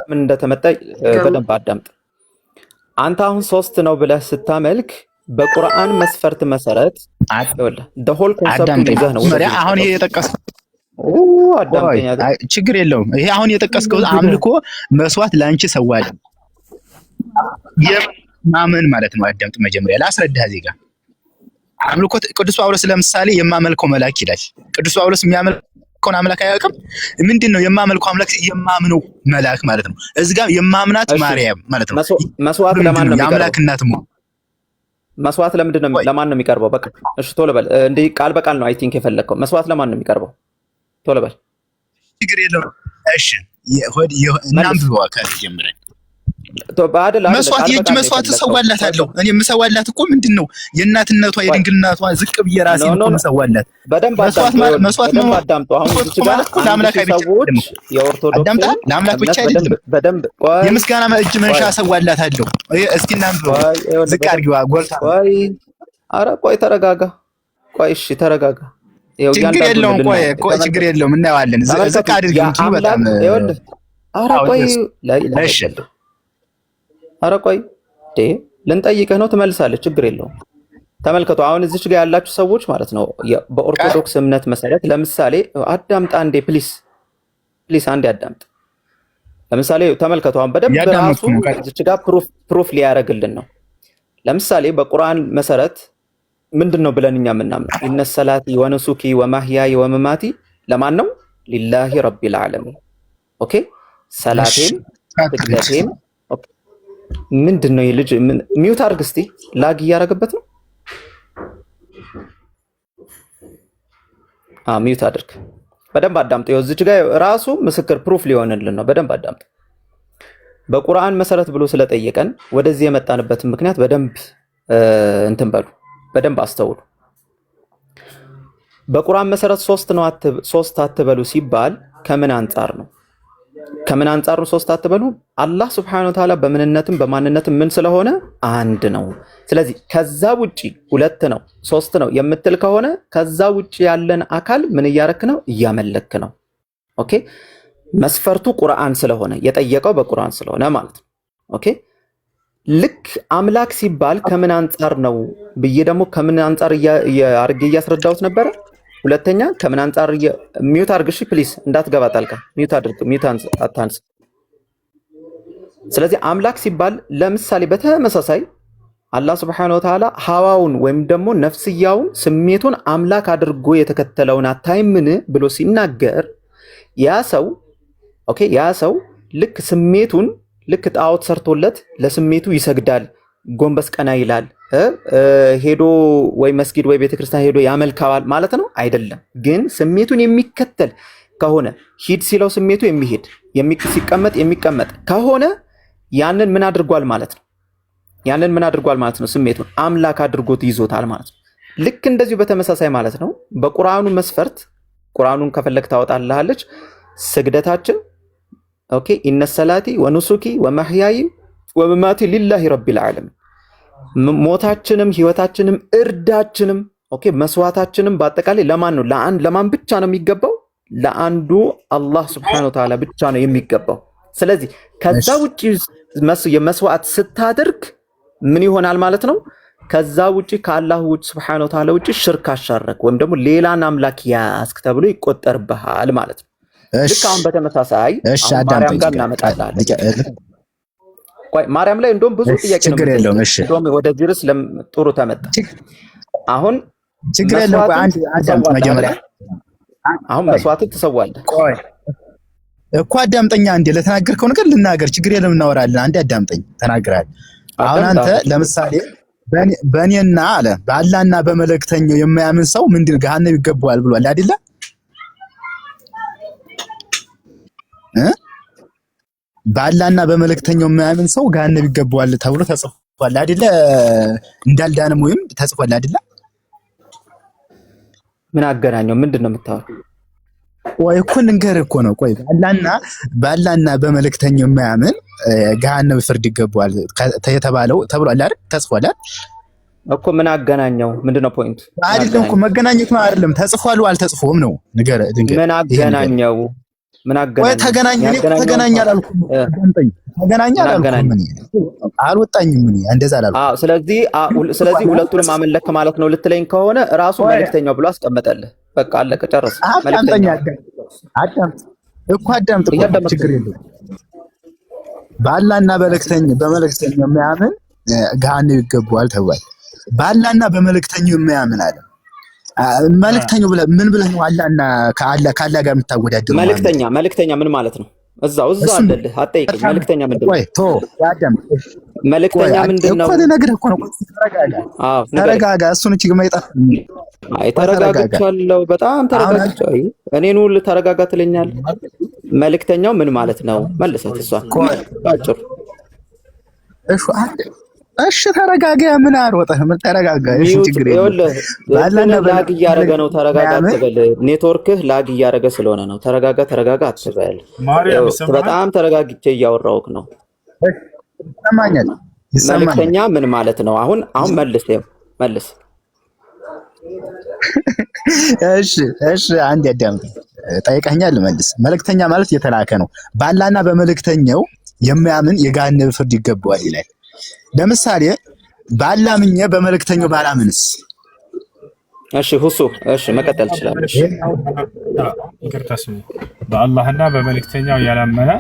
ምን እንደተመጣ በደንብ አዳምጥ። አንተ አሁን 3 ነው ብለህ ስታመልክ በቁርአን መስፈርት መሰረት ይኸውልህ the whole concept ይዘህ ነው አሁን ይሄ የጠቀስከው ችግር የለውም። ይሄ አሁን የጠቀስከው አምልኮ መስዋዕት ላንቺ ሰዋል የማመን ማለት ነው። አዳምጥ፣ መጀመሪያ ላስረዳህ። እዚህ ጋር አምልኮ ቅዱስ ጳውሎስ ለምሳሌ የማመልከው መልአክ ይላል። ቅዱስ ጳውሎስ የሚያመልከውን አምላክ አያውቅም። ምንድነው የማመልከው አምላክ? የማምነው መልአክ ማለት ነው። እዚህ ጋር የማምናት ማርያም ማለት ነው። መስዋዕት ለማን ነው የሚቀርበው? የአምላክ እናት ነው። መስዋዕት ለማን ነው የሚቀርበው? በቃ እሺ ቶሎ በል። እንዴ ቃል በቃል ነው አይ ቲንክ የፈለከው። መስዋዕት ለማን ነው የሚቀርበው? ቶሎ በል። ችግር የለውም። እሺ እናንብበዋ ከጀምረን መስዋዕት የእጅ መስዋዕት ተሰዋላታለሁ። እኔ የምሰዋላት እኮ ምንድነው የእናትነቷ የድንግልናቷ ዝቅ ብዬ ራሴ ነው የምሰዋላት። በደንብ መስዋዕት ነው። አዳምጡ። አሁን እዚህ ጋር ለአምላክ ሰዎች የኦርቶዶክስ ለአምላክ ብቻ አይደለም፣ በደንብ የምስጋና እጅ መንሻ ሰዋላታለሁ። እስኪ እናንብበው። ዝቅ አድርጊዋ ጎልታ። ኧረ ቆይ ተረጋጋ። ቆይ እሺ ተረጋጋ። ችግር የለውም። ቆይ ችግር የለውም። እናየዋለን። ዝቅ አድርጊ እንጂ በጣም ኧረ ቆይ እሺ ኧረ ቆይ ልንጠይቅህ ነው፣ ትመልሳለህ። ችግር የለውም። ተመልከቱ። አሁን እዚች ጋር ያላችሁ ሰዎች ማለት ነው በኦርቶዶክስ እምነት መሰረት ለምሳሌ አዳምጥ አንዴ ፕሊስ አንዴ አዳምጥ። ለምሳሌ ተመልከቱ። አሁን በደንብ ራሱ እዚች ጋር ፕሩፍ ሊያደርግልን ነው። ለምሳሌ በቁርአን መሰረት ምንድነው ብለን እኛ የምናምነው? ኢነ ሰላቲ ወኑሱኪ ወማህያይ ወመማቲ ለማን ነው? ሊላሂ ረቢል ዓለሚን። ኦኬ ሰላቴም ስግደቴም ምንድነው? የልጅ ሚውት አድርግ እስቲ። ላግ እያደረገበት ነው። ሚውት አድርግ። በደንብ አዳምጥ። ይኸው እዚች ጋር ራሱ ምስክር ፕሩፍ ሊሆንልን ነው። በደንብ አዳምጥ። በቁርአን መሰረት ብሎ ስለጠየቀን ወደዚህ የመጣንበትን ምክንያት በደንብ እንትን በሉ፣ በደንብ አስተውሉ። በቁርአን መሰረት 3 አትበሉ ሲባል ከምን አንጻር ነው? ከምን አንጻር ነው 3 አትበሉ? አላህ Subhanahu Wa Ta'ala በምንነትም በማንነትም ምን ስለሆነ አንድ ነው። ስለዚህ ከዛ ውጪ 2 ነው 3 ነው የምትል ከሆነ ከዛ ውጪ ያለን አካል ምን እያረክ ነው? እያመለክ ነው። ኦኬ መስፈርቱ ቁርአን ስለሆነ የጠየቀው በቁርአን ስለሆነ ማለት ነው። ኦኬ ልክ አምላክ ሲባል ከምን አንጻር ነው ብዬ ደግሞ ከምን አንጻር አርጌ እያስረዳሁት ነበረ። ሁለተኛ ከምን አንጻር ሚውት አድርግ። እሺ ፕሊስ እንዳትገባ ጣልቃ። ሚውት አድርግ። ሚውት አታንስ። ስለዚህ አምላክ ሲባል ለምሳሌ በተመሳሳይ አላህ Subhanahu Wa Ta'ala ሐዋውን ወይም ደግሞ ነፍስያውን ስሜቱን አምላክ አድርጎ የተከተለውን አታይምን ብሎ ሲናገር ያ ሰው ልክ ስሜቱን ልክ ጣዖት ሰርቶለት ለስሜቱ ይሰግዳል፣ ጎንበስ ቀና ይላል፣ ሄዶ ወይ መስጊድ ወይ ቤተክርስቲያን ሄዶ ያመልካዋል ማለት ነው አይደለም። ግን ስሜቱን የሚከተል ከሆነ ሂድ ሲለው ስሜቱ የሚሄድ ሲቀመጥ የሚቀመጥ ከሆነ ያንን ምን አድርጓል ማለት ነው? ስሜቱን አምላክ አድርጎት ይዞታል ማለት ነው። ልክ እንደዚሁ በተመሳሳይ ማለት ነው በቁርአኑ መስፈርት ቁርአኑን ከፈለክ ታወጣልሃለች። ስግደታችን ኦኬ ኢነ ሰላቲ ወኑሱኪ ወመህያይ ወመማቲ ሊላሂ ረቢል ዓለሚን፣ ሞታችንም ህይወታችንም እርዳችንም ኦኬ መስዋዕታችንም በአጠቃላይ ለማን ነው? ለማን ብቻ ነው የሚገባው? ለአንዱ አላህ Subhanahu Wa Ta'ala ብቻ ነው የሚገባው። ስለዚህ ከዛ ውጪ የመስዋዕት ስታደርግ ምን ይሆናል ማለት ነው? ከዛ ውጪ ከአላህ ውጪ Subhanahu Wa Ta'ala ውጪ ሽርክ አሻረክ ወይም ደግሞ ሌላን አምላክ ያስክ ተብሎ ይቆጠርብሃል ማለት ነው። ልክ አሁን በተመሳሳይ ማርያም ጋር እናመጣለን። ቆይ ማርያም ላይ እንደውም ብዙ ጥያቄ ነው። እንደውም ወደ ጅርስ ጥሩ ተመጣ። አሁን ችግር የለውም። አንድ አዳምጥ መጀመሪያ። አሁን መስዋዕት ትሰዋለህ። ቆይ እኮ አዳምጠኛ እንዴ፣ ለተናገርከው ነገር ልናገር። ችግር የለም እናወራለን። አንዴ አዳምጠኝ። ተናግራል። አሁን አንተ ለምሳሌ በእኔና አለ በአላህና በመለክተኛው የማያምን ሰው ምንድን ገሃነም ይገባዋል ብሏል አይደለ? በአላህና በመለክተኛው የማያምን ሰው ገሃነም ይገባዋል ተብሎ ተጽፏል አይደለ? እንዳልዳንም ወይም ተጽፏል አይደለ? ምን አገናኘው? ምንድነው የምታወራው? ወይ እኮ ልንገርህ እኮ ነው። ቆይ በአላህና በመለክተኛው የማያምን ገሃነም ፍርድ ይገባዋል የተባለው ተብሏል አይደል? ተጽፏል እኮ። ምን አገናኘው? ምንድነው ፖይንት? አይደለም እኮ መገናኘት ነው አይደለም። ተጽፏል አልተጽፎም ነው። ንገረህ። ምን አገናኘው? ምን ወይ አገናኘ? ተገናኝ የሚያገናኘውን አላልኩም። ተገናኝ ምን አላልኩም። አገናኘ? አልወጣኝም። እንደዛ አላልኩም። ስለዚህ ሁለቱንም አመለክ ማለት ነው ልትለኝ ከሆነ ራሱ መልእክተኛው ብሎ አስቀመጠልህ። በቃ አለቀ፣ ጨረስ። መልእክተኛው አዳምጥ እኮ ችግር የለውም። በአላህና በመልእክተኛው የሚያምን ገሃነም ይገባዋል ተብሏል። በአላህና በመልእክተኛው የሚያምን አለ። መልእክተኛው ብለህ ምን ብለህ ነው አላህና ከአላህ ጋር የምታወዳደረው? መልእክተኛ ምን ማለት ነው? እዛው አለልህ፣ አትጠይቀኝ። መልእክተኛ ምንድን ነው? መልእክተኛ ምንድን ነው? ልነግርህ እኮ ነው። ተረጋጋ። እሱን እጅግ ማይጣፍ ተረጋግቻለሁ፣ በጣም ተረጋግቻለሁ። እኔን ሁሉ ተረጋጋ ትለኛለህ። መልእክተኛው ምን ማለት ነው? መልሰት እሷን ባጭሩ። እሺ ተረጋጋ። ምን አሮጠህ? ምን ተረጋጋ። እሺ ችግር የለም። ላግ እያደረገ ነው። ተረጋጋ አትበል። ኔትወርክህ ላግ እያደረገ ስለሆነ ነው። ተረጋጋ አትበል። በጣም ተረጋግቼ እያወራሁህ ነው። ይሰማኛል። መልእክተኛ ምን ማለት ነው? አሁን መልስ። እሺ አንድ ያዳምጥ። ጠይቀኛል፣ መልስ። መልእክተኛ ማለት የተላከ ነው። በአላህና በመልእክተኛው የሚያምን የገሃነም ፍርድ ይገባዋል ይላል። ለምሳሌ በአላህ ምኜ በመልእክተኛው ባላምንስ? እሺ ሁሱ፣ እሺ መቀጠል ትችላለሽ። ይቅርታ ስሙ። በአላህና በመልእክተኛው ያላመነ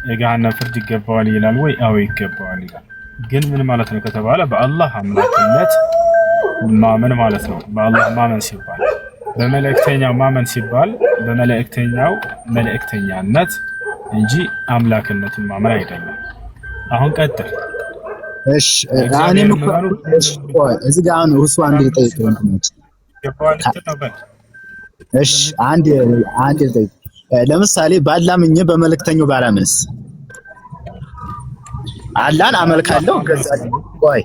የገሃነም ፍርድ ይገባዋል ይላል ወይ? አዎ ይገባዋል ይላል። ግን ምን ማለት ነው ከተባለ በአላህ አምላክነት ማመን ማለት ነው። በአላህ ማመን ሲባል በመልእክተኛው ማመን ሲባል በመልእክተኛው መልእክተኛነት እንጂ አምላክነቱን ማመን አይደለም። አሁን ቀጥል። እሺ እኔም እኮ እዚህ ጋር ነው እሱ አንድ ልጠይቅ ወንድሞች። እሺ አንድ ልጠይቅ። ለምሳሌ በአላህ ምኜ በመልእክተኛው ባላምንስ? አላህን አመልካለሁ እገዛለሁ። ቆይ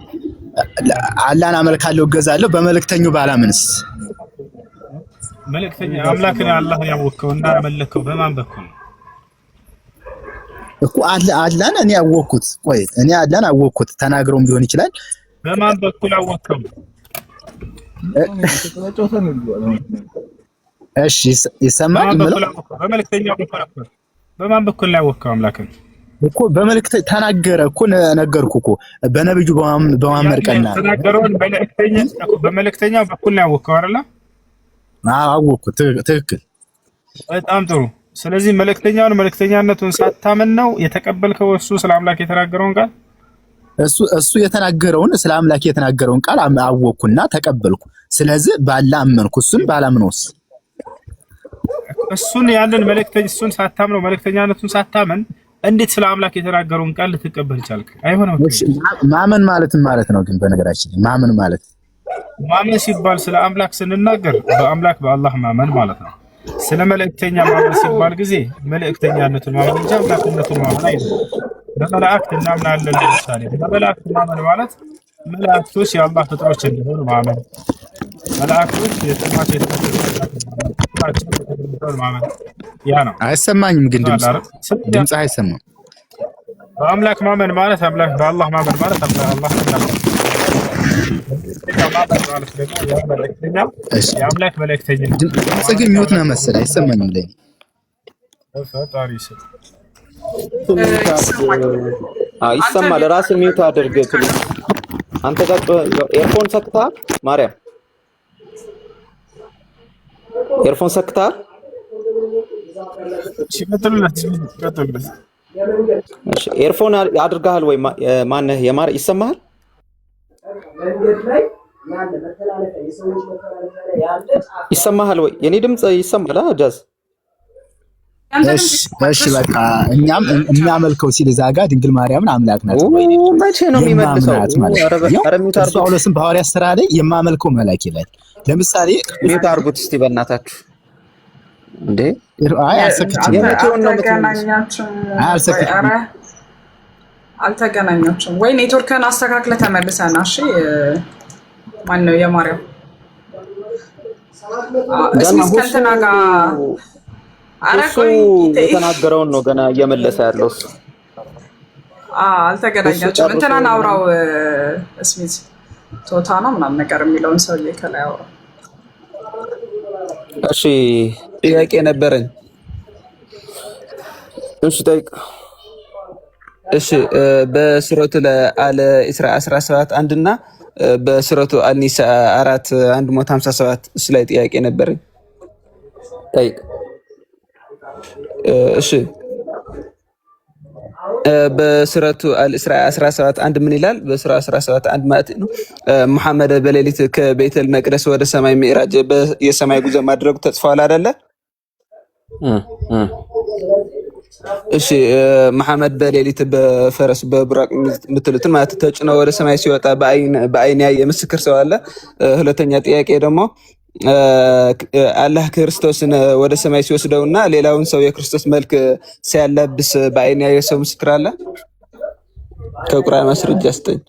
አላህን አመልካለሁ እገዛለሁ፣ በመልእክተኛው ባላምንስ? መልእክተኛ አምላክን አላህ ያወቀው እና ያመለከው በማን በኩል ነው እኮ? አላህን እኔ ያወቅኩት። ቆይ እኔ አላህን አወቅኩት ተናግረውም ሊሆን ይችላል። በማን በኩል አወቀው? እሺ ይሰማል። በመልእክተኛው በኩል በማን በኩል ላይ ያወቀው አምላክን እኮ በመልእክት ተናገረ እኮ ነገርኩ እኮ በነብዩ በመሐመድ ቀና ተናገረውን በመልእክተኛው በኩል ላይ ያወቀው አይደል? አወቅኩት። ትክክል። በጣም ጥሩ። ስለዚህ መልእክተኛነቱን ሳታመን ነው የተቀበልከው እሱ ስለ አምላክ የተናገረውን ቃል? እሱ የተናገረውን ስለ አምላክ የተናገረውን ቃል አወቅኩና ተቀበልኩ። ስለዚህ ባላህ አመንኩ። እሱን ባላምነውስ? እሱን ያንን እሱን ሳታምነው መልእክተኛነቱን ሳታመን እንዴት ስለ አምላክ የተናገረውን ቃል ልትቀበል ቻልክ? አይሆንም። ማመን ማለት ነው። ግን በነገራችን ማመን ሲባል ስለ አምላክ ስንናገር በአምላክ በአላህ ማመን ማለት ነው። ስለ መልእክተኛ ማመን ሲባል ጊዜ መልእክተኛነቱን ማመን እንጂ አምላክነቱን ማመን አይደለም። በመላእክት እናምናለን። ለምሳሌ በመላእክት ማመን ማለት መላእክቶች የአላህ ፍጥሮች እንደሆኑ ማመን፣ መላእክቶች የሰማት ማመን ያ ነው። አይሰማኝም ግን ድምጽ አይሰማም። በአምላክ ማመን ማለት በአላህ ማመን ማለት አላህ የአምላክ መልእክተኛ ድምጽ ግን ሚውት ነው መሰለኝ። አይሰማኝም ላይ ፈጣሪ ስም ይሰማል። ራስህ ሚውት አድርግ ፕሊዝ። አንተ ጋር ኤርፎን ሰክተሃል? ማርያም ኤርፎን ሰክተሃል? እሺ ኤርፎን አድርገሃል ወይ? ማነህ የማር ይሰማሃል? ይሰማሃል ወይ? የኔ ድምጽ ይሰማል? ጃዝ እሺ በቃ እኛም የሚያመልከው ሲል እዛ ጋር ድንግል ማርያምን አምላክ ናት። መቼ ነው የሚመልሰው? ጳውሎስም በሐዋርያት ሥራ ላይ የማመልከው መልአክ ይላል። ለምሳሌ ሚውት አድርጉት እስቲ በእናታችሁ። እንዴ አልተገናኛችሁም ወይ? ኔትወርክን አስተካክለህ ተመልሰና። እሺ ማን ነው የማርያም እስሚስ ከእንትና ጋር እሱ የተናገረውን ነው ገና እየመለሰ ያለው እሱ። አልተገናኛችሁም። እንትናን አውራው እስሚት ቶታ ነው ምናምን ነገር የሚለውን ሰውዬ ከላይ አውራው። እሺ ጥያቄ ነበረኝ። እሺ ጠይቅ። እሺ በሱረቱ አለ ኢስራ 17 አንድና በሱረቱ አልኒሳ 4 157 እሱ ላይ ጥያቄ ነበረኝ። ጠይቅ። እሺ በሱረቱ አልኢስራ 17 አንድ ምን ይላል? በሱራ 17 አንድ ማለት ነው መሐመድ በሌሊት ከቤተል መቅደስ ወደ ሰማይ ሚዕራጅ የሰማይ ጉዞ ማድረጉ ተጽፏል አይደለ? እሺ መሐመድ በሌሊት በፈረስ በቡራቅ ምትሉትን ማለት ተጭኖ ወደ ሰማይ ሲወጣ በአይን ያየ ምስክር ሰው አለ? ሁለተኛ ጥያቄ ደግሞ አላህ ክርስቶስን ወደ ሰማይ ሲወስደውና ሌላውን ሰው የክርስቶስ መልክ ሲያለብስ በአይን ያየ ሰው ምስክር አለ? ከቁርአን ማስረጃ ስጠኝ።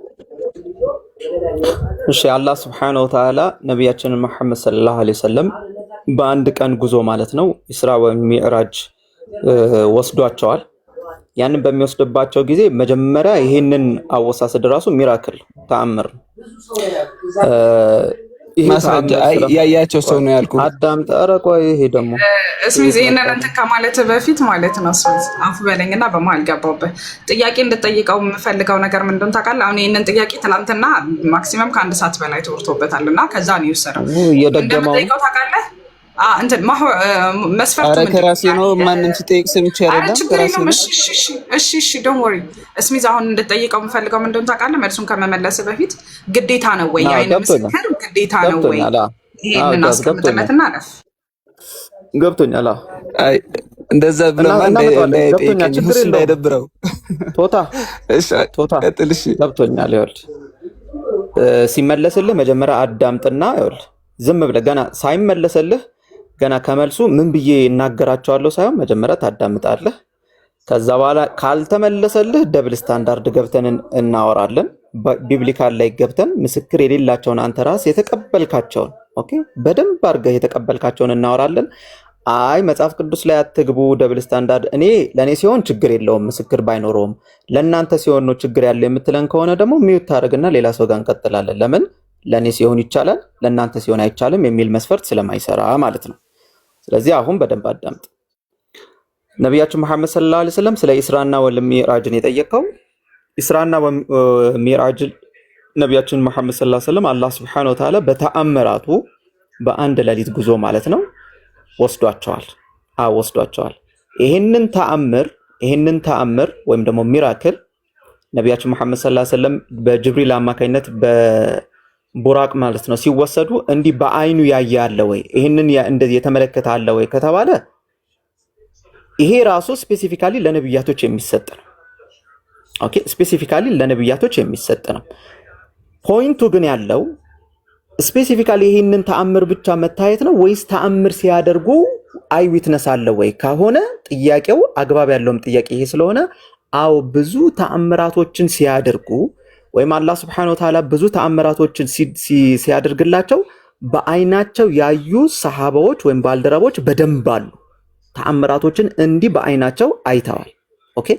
እሺ አላህ Subhanahu Wa Ta'ala ነብያችንን መሐመድ ሰለላሁ ዐለይሂ ወሰለም በአንድ ቀን ጉዞ ማለት ነው ኢስራ ወሚዕራጅ ወስዷቸዋል። ያንን በሚወስድባቸው ጊዜ መጀመሪያ ይሄንን አወሳሰድ ራሱ ሚራክል ተአምር ማስረጃ ያያቸው ሰው ነው ያልኩት። አዳም ተረቆይ ይሄ ደግሞ እስሚዝ ይሄንን እንትን ከማለት በፊት ማለት ነው እስሚዝ አፉ በለኝና በመሀል ገባሁበት ጥያቄ እንድጠይቀው የምፈልገው ነገር ምን እንደሆነ ታውቃለህ? አሁን ይሄንን ጥያቄ ትናንትና ማክሲመም ከአንድ ሰዓት በላይ ተወርቶበታልና ከዛ ነው የወሰደው። እንደምጠይቀው ታውቃለህ? እንትን መስፈርቱ ምን ከራሴ ነው ማንንም ሲጠይቅ ሰምቼ አይደለም ከራሴ ነው። እሺ ዶንት ወሪ እስሚዝ አሁን እንድጠይቀው የምፈልገው ምን እንደሆነ ታውቃለህ? መልሱን ከመመለስ በፊት ግዴታ ነው ወይ አይነ ምስክር ግዴታ ነው ወይ? ይሄንን አስቀምጥለትና አለፍ ገብቶኛል። አይ እንደዛ ብለማ እንዳይጠይቀኝ እሱ እንዳይደብረው ቶታ ቀጥልሽ። ገብቶኛል። ይኸውልህ ሲመለስልህ መጀመሪያ አዳምጥና ይኸውልህ ዝም ብለህ ገና ሳይመለስልህ ገና ከመልሱ ምን ብዬ እናገራቸዋለሁ ሳይሆን መጀመሪያ ታዳምጣለህ። ከዛ በኋላ ካልተመለሰልህ ደብል ስታንዳርድ ገብተን እናወራለን። ቢብሊካል ላይ ገብተን ምስክር የሌላቸውን አንተ ራስ የተቀበልካቸውን ኦኬ በደንብ አድርገህ የተቀበልካቸውን እናወራለን። አይ መጽሐፍ ቅዱስ ላይ አትግቡ ደብል ስታንዳርድ ለኔ ሲሆን ችግር የለውም ምስክር ባይኖረውም ለእናንተ ሲሆን ነው ችግር ያለ የምትለን ከሆነ ደግሞ ሚውት ታደርግና ሌላ ሰው ጋር እንቀጥላለን። ለምን ለኔ ሲሆን ይቻላል ለእናንተ ሲሆን አይቻልም የሚል መስፈርት ስለማይሰራ ማለት ነው። ስለዚህ አሁን በደንብ አዳምጥ። ነብያችን መሐመድ ሰለላሁ ዐለይሂ ወሰለም ስለ ኢስራና ወልሚዕራጅን የጠየቀው ኢስራና ወሚዕራጅ ነብያችን መሐመድ ሰለላሁ ዐለይሂ ወሰለም አላህ Subhanahu Wa Ta'ala በተአምራቱ በአንድ ሌሊት ጉዞ ማለት ነው ወስዷቸዋል። ይሄንን ተአምር ወይም ደግሞ ሚራክል ነብያችን መሐመድ ሰለላሁ ዐለይሂ ወሰለም በጅብሪል አማካኝነት ቡራቅ ማለት ነው ሲወሰዱ እንዲህ በአይኑ ያየ አለ ወይ ይሄንን እንደዚህ የተመለከተ አለ ወይ ከተባለ ይሄ ራሱ ስፔሲፊካሊ ለነብያቶች የሚሰጥ ነው። ኦኬ ስፔሲፊካሊ ለነብያቶች የሚሰጥ ነው። ፖይንቱ ግን ያለው ስፔሲፊካሊ ይሄንን ተአምር ብቻ መታየት ነው ወይስ ተአምር ሲያደርጉ አይ ዊትነስ አለ ወይ ከሆነ ጥያቄው አግባብ ያለውም ጥያቄ ይሄ ስለሆነ አው ብዙ ተአምራቶችን ሲያደርጉ ወይም አላህ Subhanahu Wa Ta'ala ብዙ ተአምራቶችን ሲያደርግላቸው በአይናቸው ያዩ ሰሃባዎች ወይም ባልደረቦች በደንብ አሉ። ተአምራቶችን እንዲህ በአይናቸው አይተዋል። ኦኬ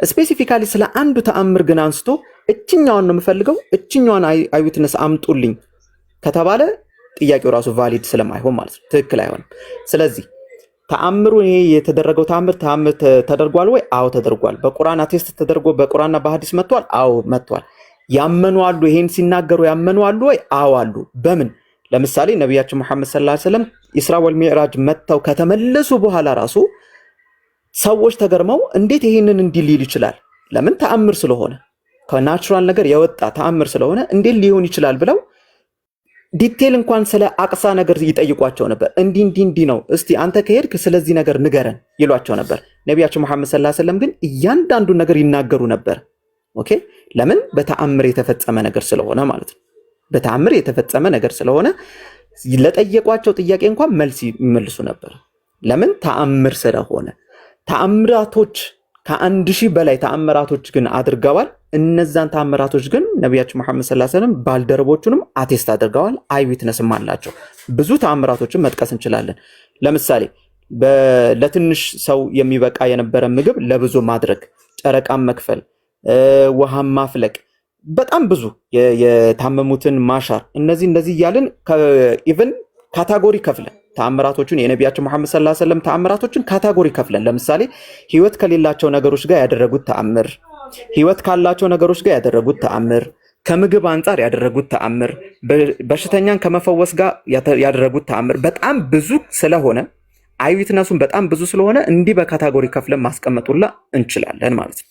ስፔሲፊካሊ ስለ አንዱ ተአምር ግን አንስቶ እችኛዋን ነው የምፈልገው እችኛዋን አይ ዊትነስ አምጡልኝ ከተባለ ጥያቄው ራሱ ቫሊድ ስለማይሆን ማለት ነው ትክክል አይሆንም። ስለዚህ ተአምሩ ይሄ የተደረገው ተአምር ተደርጓል ወይ? አዎ ተደርጓል። በቁርአን አቴስት ተደርጎ በቁርአንና በሐዲስ መጥቷል? አዎ መጥቷል። ያመኑ አሉ? ይሄን ሲናገሩ ያመኑ አሉ ወይ? አዎ አሉ። በምን? ለምሳሌ ነብያችን መሐመድ ሰለላሁ ዐለይሂ ወሰለም ኢስራ ወልሚዕራጅ መተው ከተመለሱ በኋላ ራሱ ሰዎች ተገርመው እንዴት ይሄንን እንዲህ ሊል ይችላል? ለምን? ተአምር ስለሆነ ከናቹራል ነገር የወጣ ተአምር ስለሆነ እንዴት ሊሆን ይችላል ብለው ዲቴል እንኳን ስለ አቅሳ ነገር ይጠይቋቸው ነበር። እንዲህ ነው እስቲ አንተ ከሄድክ ስለዚህ ነገር ንገረን ይሏቸው ነበር። ነብያችን መሐመድ ሰለላሁ ዐለይሂ ወሰለም ግን እያንዳንዱ ነገር ይናገሩ ነበር። ኦኬ ለምን? በተአምር የተፈጸመ ነገር ስለሆነ ማለት ነው። በተአምር የተፈጸመ ነገር ስለሆነ ለጠየቋቸው ጥያቄ እንኳን መልስ ይመልሱ ነበር። ለምን? ተአምር ስለሆነ። ተአምራቶች ከ1000 በላይ ተአምራቶች ግን አድርገዋል። እነዛን ተአምራቶች ግን ነብያችን መሐመድ ሰለላሁ ዐለይሂ ወሰለም ባልደረቦቹንም አቴስት አድርገዋል። አይ ዊትነስም አላቸው። ብዙ ተአምራቶችን መጥቀስ እንችላለን። ለምሳሌ ለትንሽ ሰው የሚበቃ የነበረ ምግብ ለብዙ ማድረግ፣ ጨረቃም መክፈል፣ ውሃም ማፍለቅ፣ በጣም ብዙ የታመሙትን ማሻር፣ እነዚህ እያልን ኢቭን ካታጎሪ ከፍለን ተአምራቶችን የነቢያችን መሐመድ ሰለላሁ ዐለይሂ ወሰለም ተአምራቶችን ካታጎሪ ከፍለን ለምሳሌ ህይወት ከሌላቸው ነገሮች ጋር ያደረጉት ተአምር፣ ህይወት ካላቸው ነገሮች ጋር ያደረጉት ተአምር፣ ከምግብ አንጻር ያደረጉት ተአምር፣ በሽተኛን ከመፈወስ ጋር ያደረጉት ተአምር በጣም ብዙ ስለሆነ አይዊትነሱን በጣም ብዙ ስለሆነ እንዲህ በካታጎሪ ከፍለን ማስቀመጡላ እንችላለን ማለት ነው።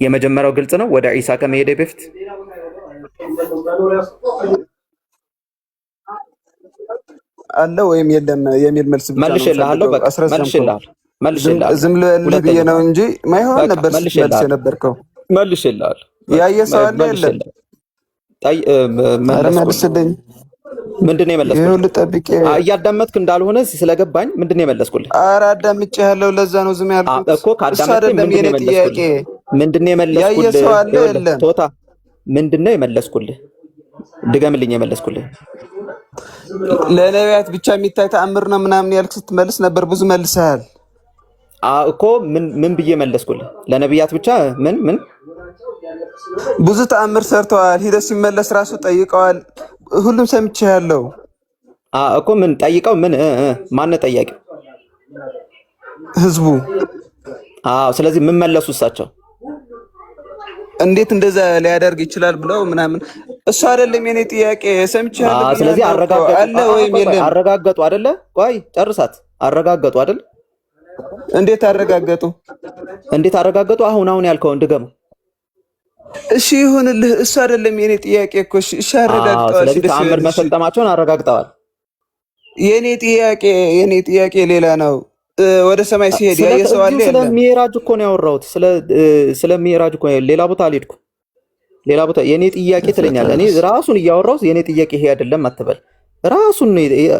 የመጀመሪያው ግልጽ ነው። ወደ ዒሳ ከመሄዴ በፊት አለ ወይም የለም የሚል መልስ ብቻ ነው መልሼልሃለሁ። በቃ መልሼልሃለሁ። ዝም ልበልህ ብዬ ነው እንጂ ማይሆን ነበር መልስ የነበርከው። መልሼልሃለሁ። ያየ ሰው አለ የለም? መልስልኝ። ምንድን ነው የመለስኩልህ? ይሁን ልጠብቄ እያዳመጥክ እንዳልሆነ ስለገባኝ ምንድን ነው የመለስኩልህ? ኧረ አዳምጬሃለሁ። ለዛ ነው ዝም ያልኩት እኮ። ካዳመጥክ ምንድን ነው የመለስኩልህ? ምንድን ነው የመለስኩልህ? ያየ ሰው አለ የለም? ቶታ ምንድን ነው የመለስኩልህ? ድገምልኝ የመለስኩልህ። ለነቢያት ብቻ የሚታይ ተአምር ነው ምናምን ያልክ ስትመልስ ነበር። ብዙ መልሰሃል እኮ። ምን ብዬ መለስኩልህ? ለነቢያት ብቻ ምን ብዙ ተአምር ሰርተዋል። ሂደህ ሲመለስ ራሱ ጠይቀዋል። ሁሉም ሰምቼሃለሁ እኮ። ምን ጠይቀው? ምን ማነው ጠያቂው? ህዝቡ። ስለዚህ ምን መለሱ እሳቸው? እንዴት እንደዛ ሊያደርግ ይችላል ብለው ምናምን። እሱ አይደለም የኔ ጥያቄ። ሰምቼሃለሁ። ስለዚህ አረጋገጡ አለ ወይም የለም? አረጋገጡ አይደለ? ቆይ ጨርሳት። አረጋገጡ አይደል? እንዴት አረጋገጡ? እንዴት አረጋገጡ? አሁን ያልከውን ድገመው። እሺ ይሁንልህ። እሱ አይደለም የኔ ጥያቄ እኮ። እሺ አረጋግጠዋል። ስለዚህ ተአምር መፈጸማቸውን አረጋግጠዋል። የኔ ጥያቄ ሌላ ነው። ወደ ሰማይ ሲሄድ ያየ ሰው አለ የለም? ስለ ሚዕራጅ እኮ ነው ያወራሁት። ስለ ሚዕራጅ እኮ ሌላ ቦታ አልሄድኩም። ሌላ ቦታ የኔ ጥያቄ ትለኛለህ። እኔ ራሱን እያወራሁት የኔ ጥያቄ ይሄ አይደለም አትበል።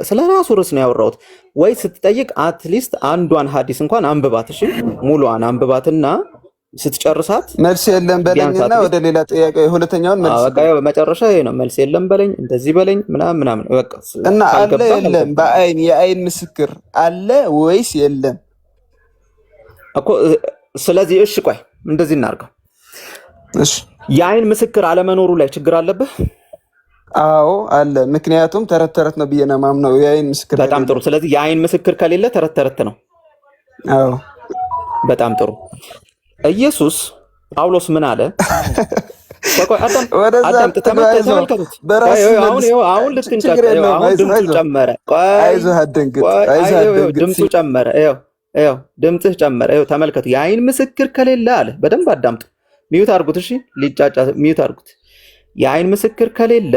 ስለ ራሱ ርዕስ ነው ያወራሁት። ወይ ስትጠይቅ አትሊስት አንዷን ሐዲስ እንኳን አንብባት። እሺ ሙሉዋን አንብባትና ስትጨርሳት መልስ የለም በለኝና ወደ ሌላ ጥያቄ ሁለተኛውን መልስ። በቃ መጨረሻ ይሄ ነው። መልስ የለም በለኝ፣ እንደዚህ በለኝ ምናምን በቃ እና አለ የለም? የአይን ምስክር አለ ወይስ የለም እኮ። ስለዚህ እሺ ቆይ እንደዚህ እናድርገው። እሺ የአይን ምስክር አለመኖሩ ላይ ችግር አለብህ? አዎ አለ። ምክንያቱም ተረት ተረት ነው ብዬ ነው የማምነው። የአይን ምስክር በጣም ጥሩ። ስለዚህ የአይን ምስክር ከሌለ ተረት ተረት ነው። አዎ በጣም ጥሩ። ኢየሱስ ጳውሎስ ምን አለ? አዳምጥ፣ ተመልከቱት። አሁን ልትንጫጫ፣ አሁን ድምፁ ጨመረ። ድምፁ ጨመረ። ድምፅህ ጨመረ። ተመልከቱ። የአይን ምስክር ከሌለ አለ። በደንብ አዳምጡ። ሚዩት አድርጉት። እሺ ሊጫጫ ሚዩት አድርጉት። የአይን ምስክር ከሌለ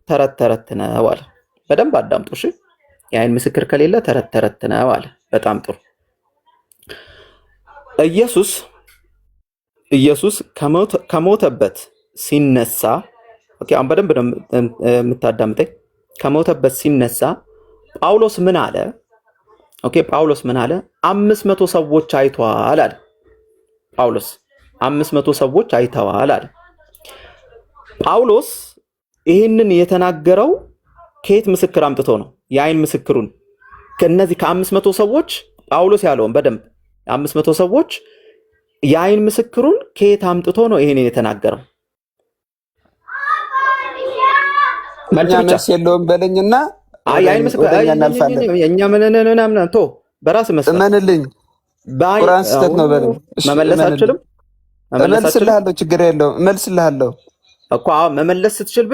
ተረት ተረት ነው አለ። በደንብ አዳምጡ። እሺ የአይን ምስክር ከሌለ ተረት ተረት ነው አለ። በጣም ጥሩ። ኢየሱስ ከሞተበት ሲነሳ፣ ኦኬ አሁን በደንብ ነው የምታዳምጠኝ። ከሞተበት ሲነሳ ጳውሎስ ምን አለ? ኦኬ ጳውሎስ ምን አለ? 500 ሰዎች አይተዋል አለ። ጳውሎስ 500 ሰዎች አይተዋል አለ። ጳውሎስ ይህንን የተናገረው ከየት ምስክር አምጥቶ ነው? የአይን ምስክሩን ከነዚህ ከ500 ሰዎች ጳውሎስ ያለውን በደንብ 500 ሰዎች የአይን ምስክሩን ከየት አምጥቶ ነው ይሄንን የተናገረው? መልስ የለውም በለኝና የአይን ምስክር እኛ ምንና ቶ በራስ መስጠት እመንልኝ። ቁርአን ስህተት ነው በለኝ። መመለስ አልችልም። እመልስልሃለሁ፣ ችግር የለውም እመልስልሃለሁ እኮ። መመለስ ስትችል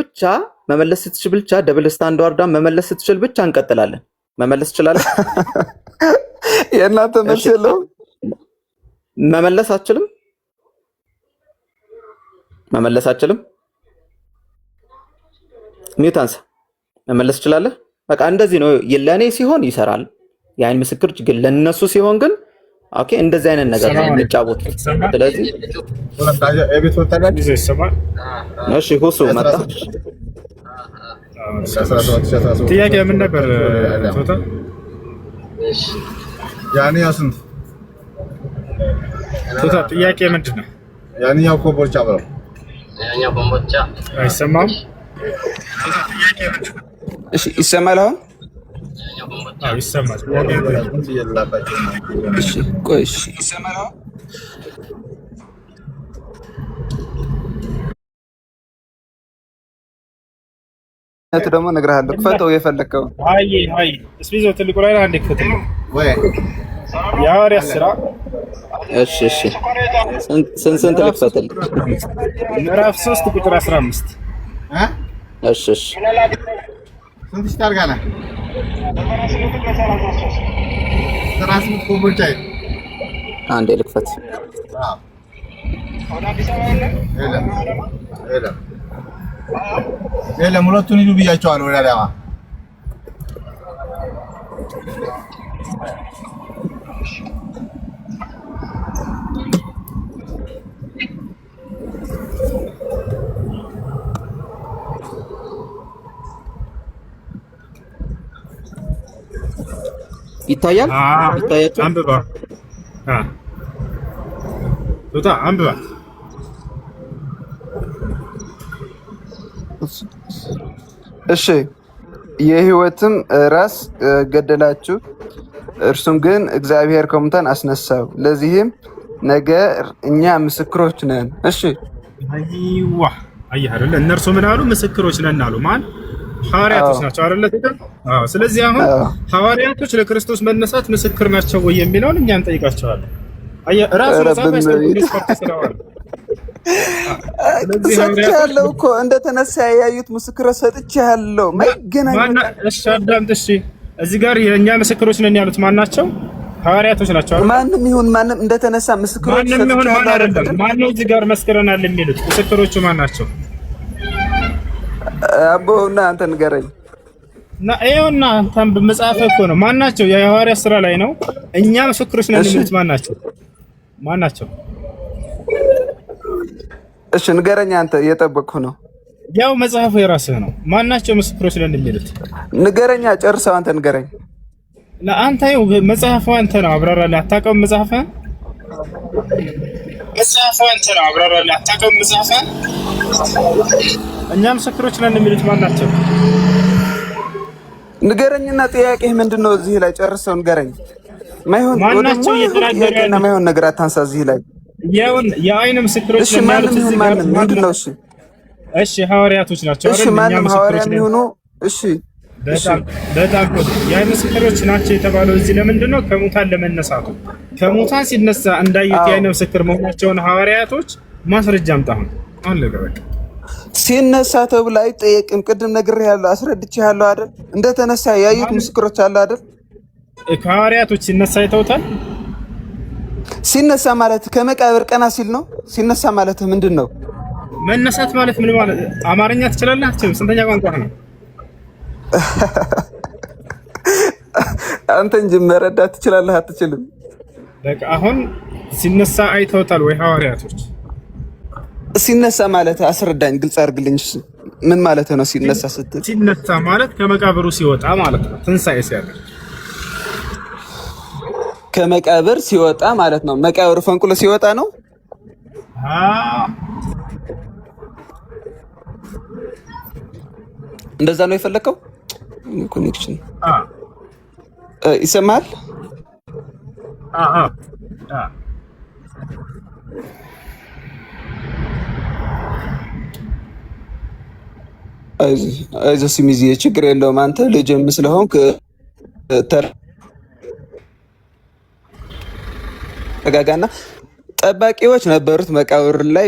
ብቻ ደብል ስታንዳርድ መመለስ ስትችል ብቻ እንቀጥላለን። መመለስ ትችላለህ? የእናንተ መልስ የለውም። መመለስ አችልም። ሚውታንስ መመለስ ትችላለህ? በቃ እንደዚህ ነው። ለኔ ሲሆን ይሰራል የአይን ምስክር ችግር፣ ለነሱ ሲሆን ግን ኦኬ እንደዚህ አይነት ነገር ነው የሚጫወቱት። ስለዚህ እሺ ሁሱ መጣ። ጥያቄ ምን ነበር? ቶታ ጥያቄ ምንድን ነው? ያንኛው ኮምቦልቻ ብለው አይሰማም? እሺ ይሰማል አሁን? አዎ ይሰማል። እሺ ቆይ እሺ ይሰማል አሁን? ደግሞ እነግርሃለሁ። ክፈተው የፈለከው። አይ እስቢዞ ትልቁ ላይ አንዴ ክፈተው ወይ የሐዋርያት ሥራ። እሺ ስንት ልክፈትልህ? ምዕራፍ 3 ቁጥር 15 እሺ ስንት ታርጋለህ? ትራስ ምትቆምጫይ አንዴ ልክፈት። የለም ሁለቱን ሂዱ ብያቸዋለሁ ወደ አዳማ። ይታያል። አንብባ አንብባ። እሺ የሕይወትም ራስ ገደላችሁ፣ እርሱም ግን እግዚአብሔር ከሙታን አስነሳው፣ ለዚህም ነገር እኛ ምስክሮች ነን። እሺ አይዋ አየህ አይደለ? እነርሱ ምን አሉ? ምስክሮች ነን አሉ። ማን? ሐዋርያቶች ናቸው አይደለ? አዎ። ስለዚህ አሁን ሐዋርያቶች ለክርስቶስ መነሳት ምስክር ናቸው ወይ የሚለውን እኛ እንጠይቃቸዋለን። አየህ ራሱ መጽሐፍ ያስተምራል። ሰጥቻለሁ እኮ እንደተነሳ ያዩት ምስክሮች ሰጥቻለሁ። ማይገናኝ እሺ አዳምጥ። እሺ እዚህ ጋር የእኛ ምስክሮች ነን ያሉት ማን ናቸው? ሐዋርያቶች ናቸው አይደል? ማንም ይሁን ማንም እንደተነሳ ምስክሮች ሰጥቻለሁ። ማን ነው እዚህ ጋር መስክረናል የሚሉት? ምስክሮቹ ማን ናቸው? አቦና አንተ ንገረኝ። እና ይኸውና አንተም በመጽሐፍ እኮ ነው። ማን ናቸው? የሐዋርያት ሥራ ላይ ነው። እኛ ምስክሮች ነን የሚሉት ማን ናቸው? ማን ናቸው? እሺ ንገረኝ። አንተ እየጠበቅኩ ነው። ያው መጽሐፉ የራስህ ነው። ማን ናቸው ምስክሮች ነን የሚሉት? ንገረኛ፣ ጨርሰው። አንተ ንገረኝ። ለአንተ ይኸው መጽሐፉ አንተ ነው። አብራራለህ። አታውቀውም መጽሐፍህን? መጽሐፉ አንተ ነው። አብራራለህ። አታውቀውም መጽሐፍህን? እኛ ምስክሮች ነን የሚሉት ማን ናቸው? ንገረኝና ጥያቄህ ምንድነው? እዚህ ላይ ጨርሰው ንገረኝ። ማይሆን ማናቸው እየተናገሩ ያለው? ማይሆን ነገር አታንሳ እዚህ ላይ። የአይን ምስክሮች ነን ያሉት እዚህ ጋር ምንድነው? እሺ ሐዋርያቶች ናቸው አይደል? እሺ ማንም ሐዋርያ የሚሆኑ እሺ በጣም የአይን ምስክሮች ናቸው የተባለው እዚህ ለምንድን ነው? ከሙታን ለመነሳቱ። ከሙታን ሲነሳ እንዳዩት የአይን ምስክር መሆናቸውን ሐዋርያቶች ማስረጃ አምጣሁን አለቀ በቃ። ሲነሳ ተብሎ አይጠየቅም። ቅድም ነግሬሃለሁ፣ አስረድቼሃለሁ አይደል? እንደተነሳ ያዩት ምስክሮች አሉ አይደል? ከሐዋርያቶች ሲነሳ አይተውታል። ሲነሳ ማለት ከመቃብር ቀና ሲል ነው። ሲነሳ ማለት ምንድን ነው? መነሳት ማለት ምን ማለት? አማርኛ ትችላለህ አትችልም? ስንተኛ ቋንቋ ነው? አንተ እንጂ መረዳት ትችላለህ አትችልም? በቃ አሁን ሲነሳ አይተውታል ወይ ሐዋርያቶች? ሲነሳ ማለት አስረዳኝ፣ ግልጽ አድርግልኝ። ምን ማለት ነው ሲነሳ ስትል? ሲነሳ ማለት ከመቃብሩ ሲወጣ ማለት ነው። ትንሣኤ ሲያደርግ ከመቃብር ሲወጣ ማለት ነው። መቃብር ፈንቅሎ ሲወጣ ነው። እንደዛ ነው የፈለከው? ኮኔክሽን ይሰማል? አይዞህ ሲሚዚ፣ ችግር የለውም። አንተ ልጅም ስለሆንክ ተረጋጋና ጠባቂዎች ነበሩት መቃብር ላይ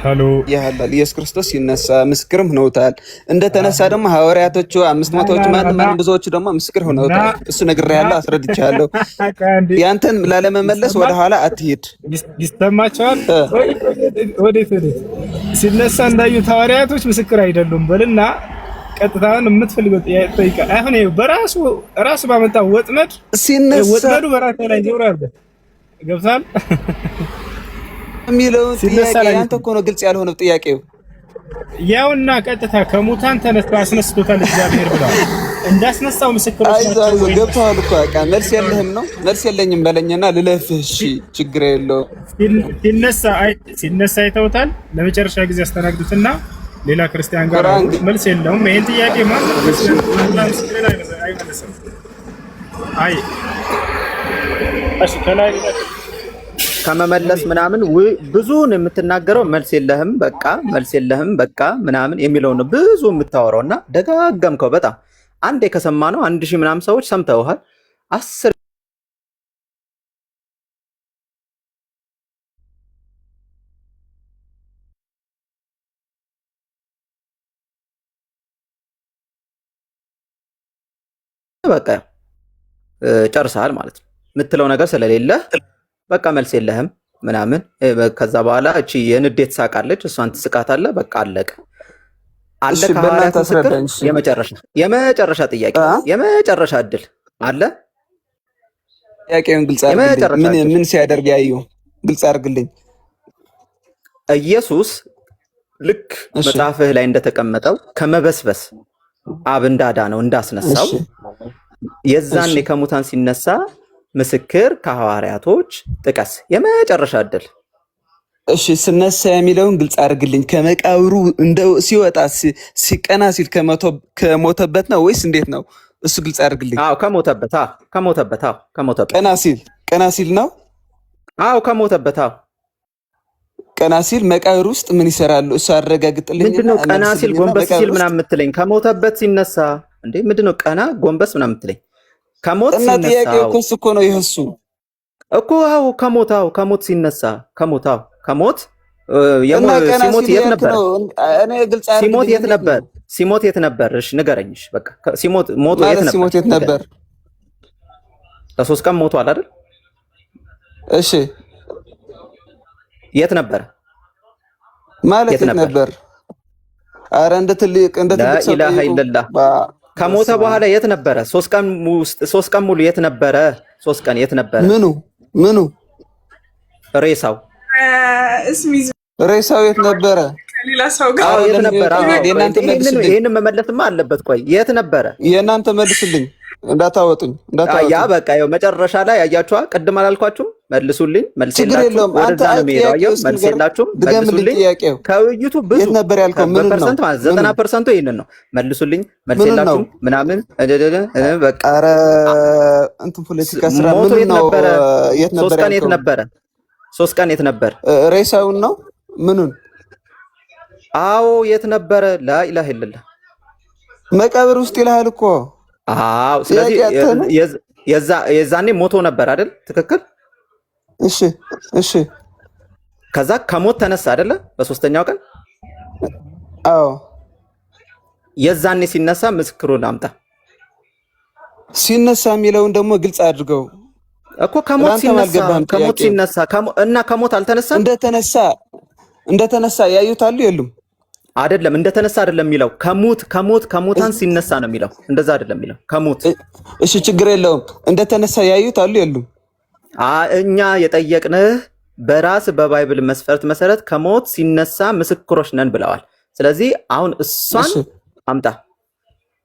ሄሎ ያህላል ኢየሱስ ክርስቶስ ሲነሳ ምስክርም ሆነውታል። እንደተነሳ ደግሞ ሐዋርያቶቹ 500ዎች ማንም ብዙዎቹ ደግሞ ምስክር ሆነውታል። እሱ ነግሬሃለሁ፣ አስረድቻለሁ። ያንተን ላለመመለስ ወደ ኋላ አትሂድ። ይሰማቸዋል። ወዴት ሲነሳ እንዳዩት ሐዋርያቶች ምስክር አይደሉም በልና ቀጥታውን የምትፈልገው ጥያቄ ጠይቃ። አሁን ራሱ ባመጣው ወጥመድ ሲነሳ ወጥመዱ በራሱ ላይ ዞር አድርጎ ገብቷል የሚለውን ጥያቄ አንተ እኮ ነው ግልጽ ያልሆነው ጥያቄው። ያውና ቀጥታ ከሙታን ተነስቶ አስነስቶታል እግዚአብሔር ብለው እንዳስነሳው ምስክሮች ናቸው። ገብቶሃል እኮ በቃ መልስ የለህም ነው። መልስ የለኝም በለኝና ልለፍህ። እሺ ችግር የለውም። ሲነሳ አይተውታል። ለመጨረሻ ጊዜ አስተናግዱትና ሌላ ክርስቲያን ጋር መልስ የለውም። ይሄን ጥያቄ ማለት አይመለስም። አይ እሺ ከላይ ከመመለስ ምናምን ብዙውን የምትናገረው መልስ የለህም በቃ መልስ የለህም በቃ ምናምን የሚለው ነው ብዙ የምታወራው እና ደጋገምከው በጣም አንዴ ከሰማ ነው 1000 ምናምን ሰዎች ሰምተውሃል 10 በቃ ጨርሰሃል ማለት ነው የምትለው ነገር ስለሌለ በቃ መልስ የለህም ምናምን ከዛ በኋላ እቺ የንዴት ሳቃለች እሷን ትስቃታለህ በቃ አለቀ አለ ከሐዋርያት ምስክር የመጨረሻ ጥያቄ የመጨረሻ እድል አለ ጥያቄውን ግልጽ አድርግልኝ ምን ሲያደርግ ያዩ ግልጽ አድርግልኝ ኢየሱስ ልክ መጽሐፍህ ላይ እንደተቀመጠው ከመበስበስ አብ እንዳዳነው እንዳስነሳው የዛኔ ከሙታን ሲነሳ ምስክር ከሐዋርያቶች ጥቀስ የመጨረሻ እድል እሺ ስነሳ የሚለውን ግልጽ አድርግልኝ ከመቃብሩ እንደው ሲወጣ ሲቀና ሲል ከሞተበት ነው ወይስ እንዴት ነው እሱ ግልጽ አድርግልኝ አዎ ከሞተበት ቀና ሲል ነው አዎ ከሞተበት ቀና ሲል መቃብር ውስጥ ምን ይሰራሉ እሱ አረጋግጥልኝ ምንድነው ቀና ሲል ጎንበስ ሲል ምናምን የምትለኝ ከሞተበት ሲነሳ እንዴ ምንድነው ቀና ጎንበስ ምናምን የምትለኝ ከሞት ሲነሳ እና ጥያቄው እኮ ነው ይሄሱ እኮ አዎ ከሞት ሲነሳ ከሞት ሲሞት የት ነበር እኔ ግልጽ አድርግልኝ ሲሞት የት ነበር እሺ ንገረኝሽ በቃ ሞቱ የት ነበር ለሶስት ቀን ሞቷል አይደል እሺ የት ነበር ማለት የት ነበር አረ እንደ ትልቅ ሰው ኢላሃ ኢላላህ ከሞተ በኋላ የት ነበረ 3 ቀን ሙሉ የት ነበረ 3 ቀን የት ነበረ ምኑ ሬሳው የት ነበረ ከሌላ ሰው ጋር የት ነበረ ይሄንን መመለስማ አለበት ቆይ የት ነበረ የእናንተ መልሱልኝ እንዳታወጡኝ ያ በቃ ያው መጨረሻ ላይ አያችኋ ቅድም አላልኳችሁም መልሱልኝ መልሰላችሁ ወደዛ ነው የሚሄደው መልሰላችሁም መልሱልኝ ከውይይቱ ብዙ የት ነበር ያልከው ምን ነው 90% ይሄንን ነው መልሱልኝ መልሰላችሁ ምናምን በቃ ኧረ እንትን ፖለቲካ ስራ ምን ነው የት ነበር 3 ቀን የት ነበር ሬሳውን ነው ምኑን አዎ የት ነበረ ላኢላሃ ኢላላህ መቃብር ውስጥ ይልሃል እኮ አዎ ስለዚህ የዛኔ ሞቶ ነበር አይደል ትክክል እሺ ከዛ ከሞት ተነሳ አይደለ በሶስተኛው ቀን አዎ የዛኔ ሲነሳ ምስክሩን አምጣ ሲነሳ የሚለውን ደግሞ ግልጽ አድርገው እኮ ከሞት ሲነሳ እና ከሞት አልተነሳም እንደተነሳ ያዩታሉ የሉም አይደለም እንደተነሳ አይደለም የሚለው ከሞታን ሲነሳ ነው የሚለው እንደዛ አይደለም የሚለው ከሞት እሺ ችግር የለውም እንደተነሳ ያዩታሉ የሉም እኛ የጠየቅንህ በራስ በባይብል መስፈርት መሰረት ከሞት ሲነሳ ምስክሮች ነን ብለዋል ስለዚህ አሁን እሷን አምጣ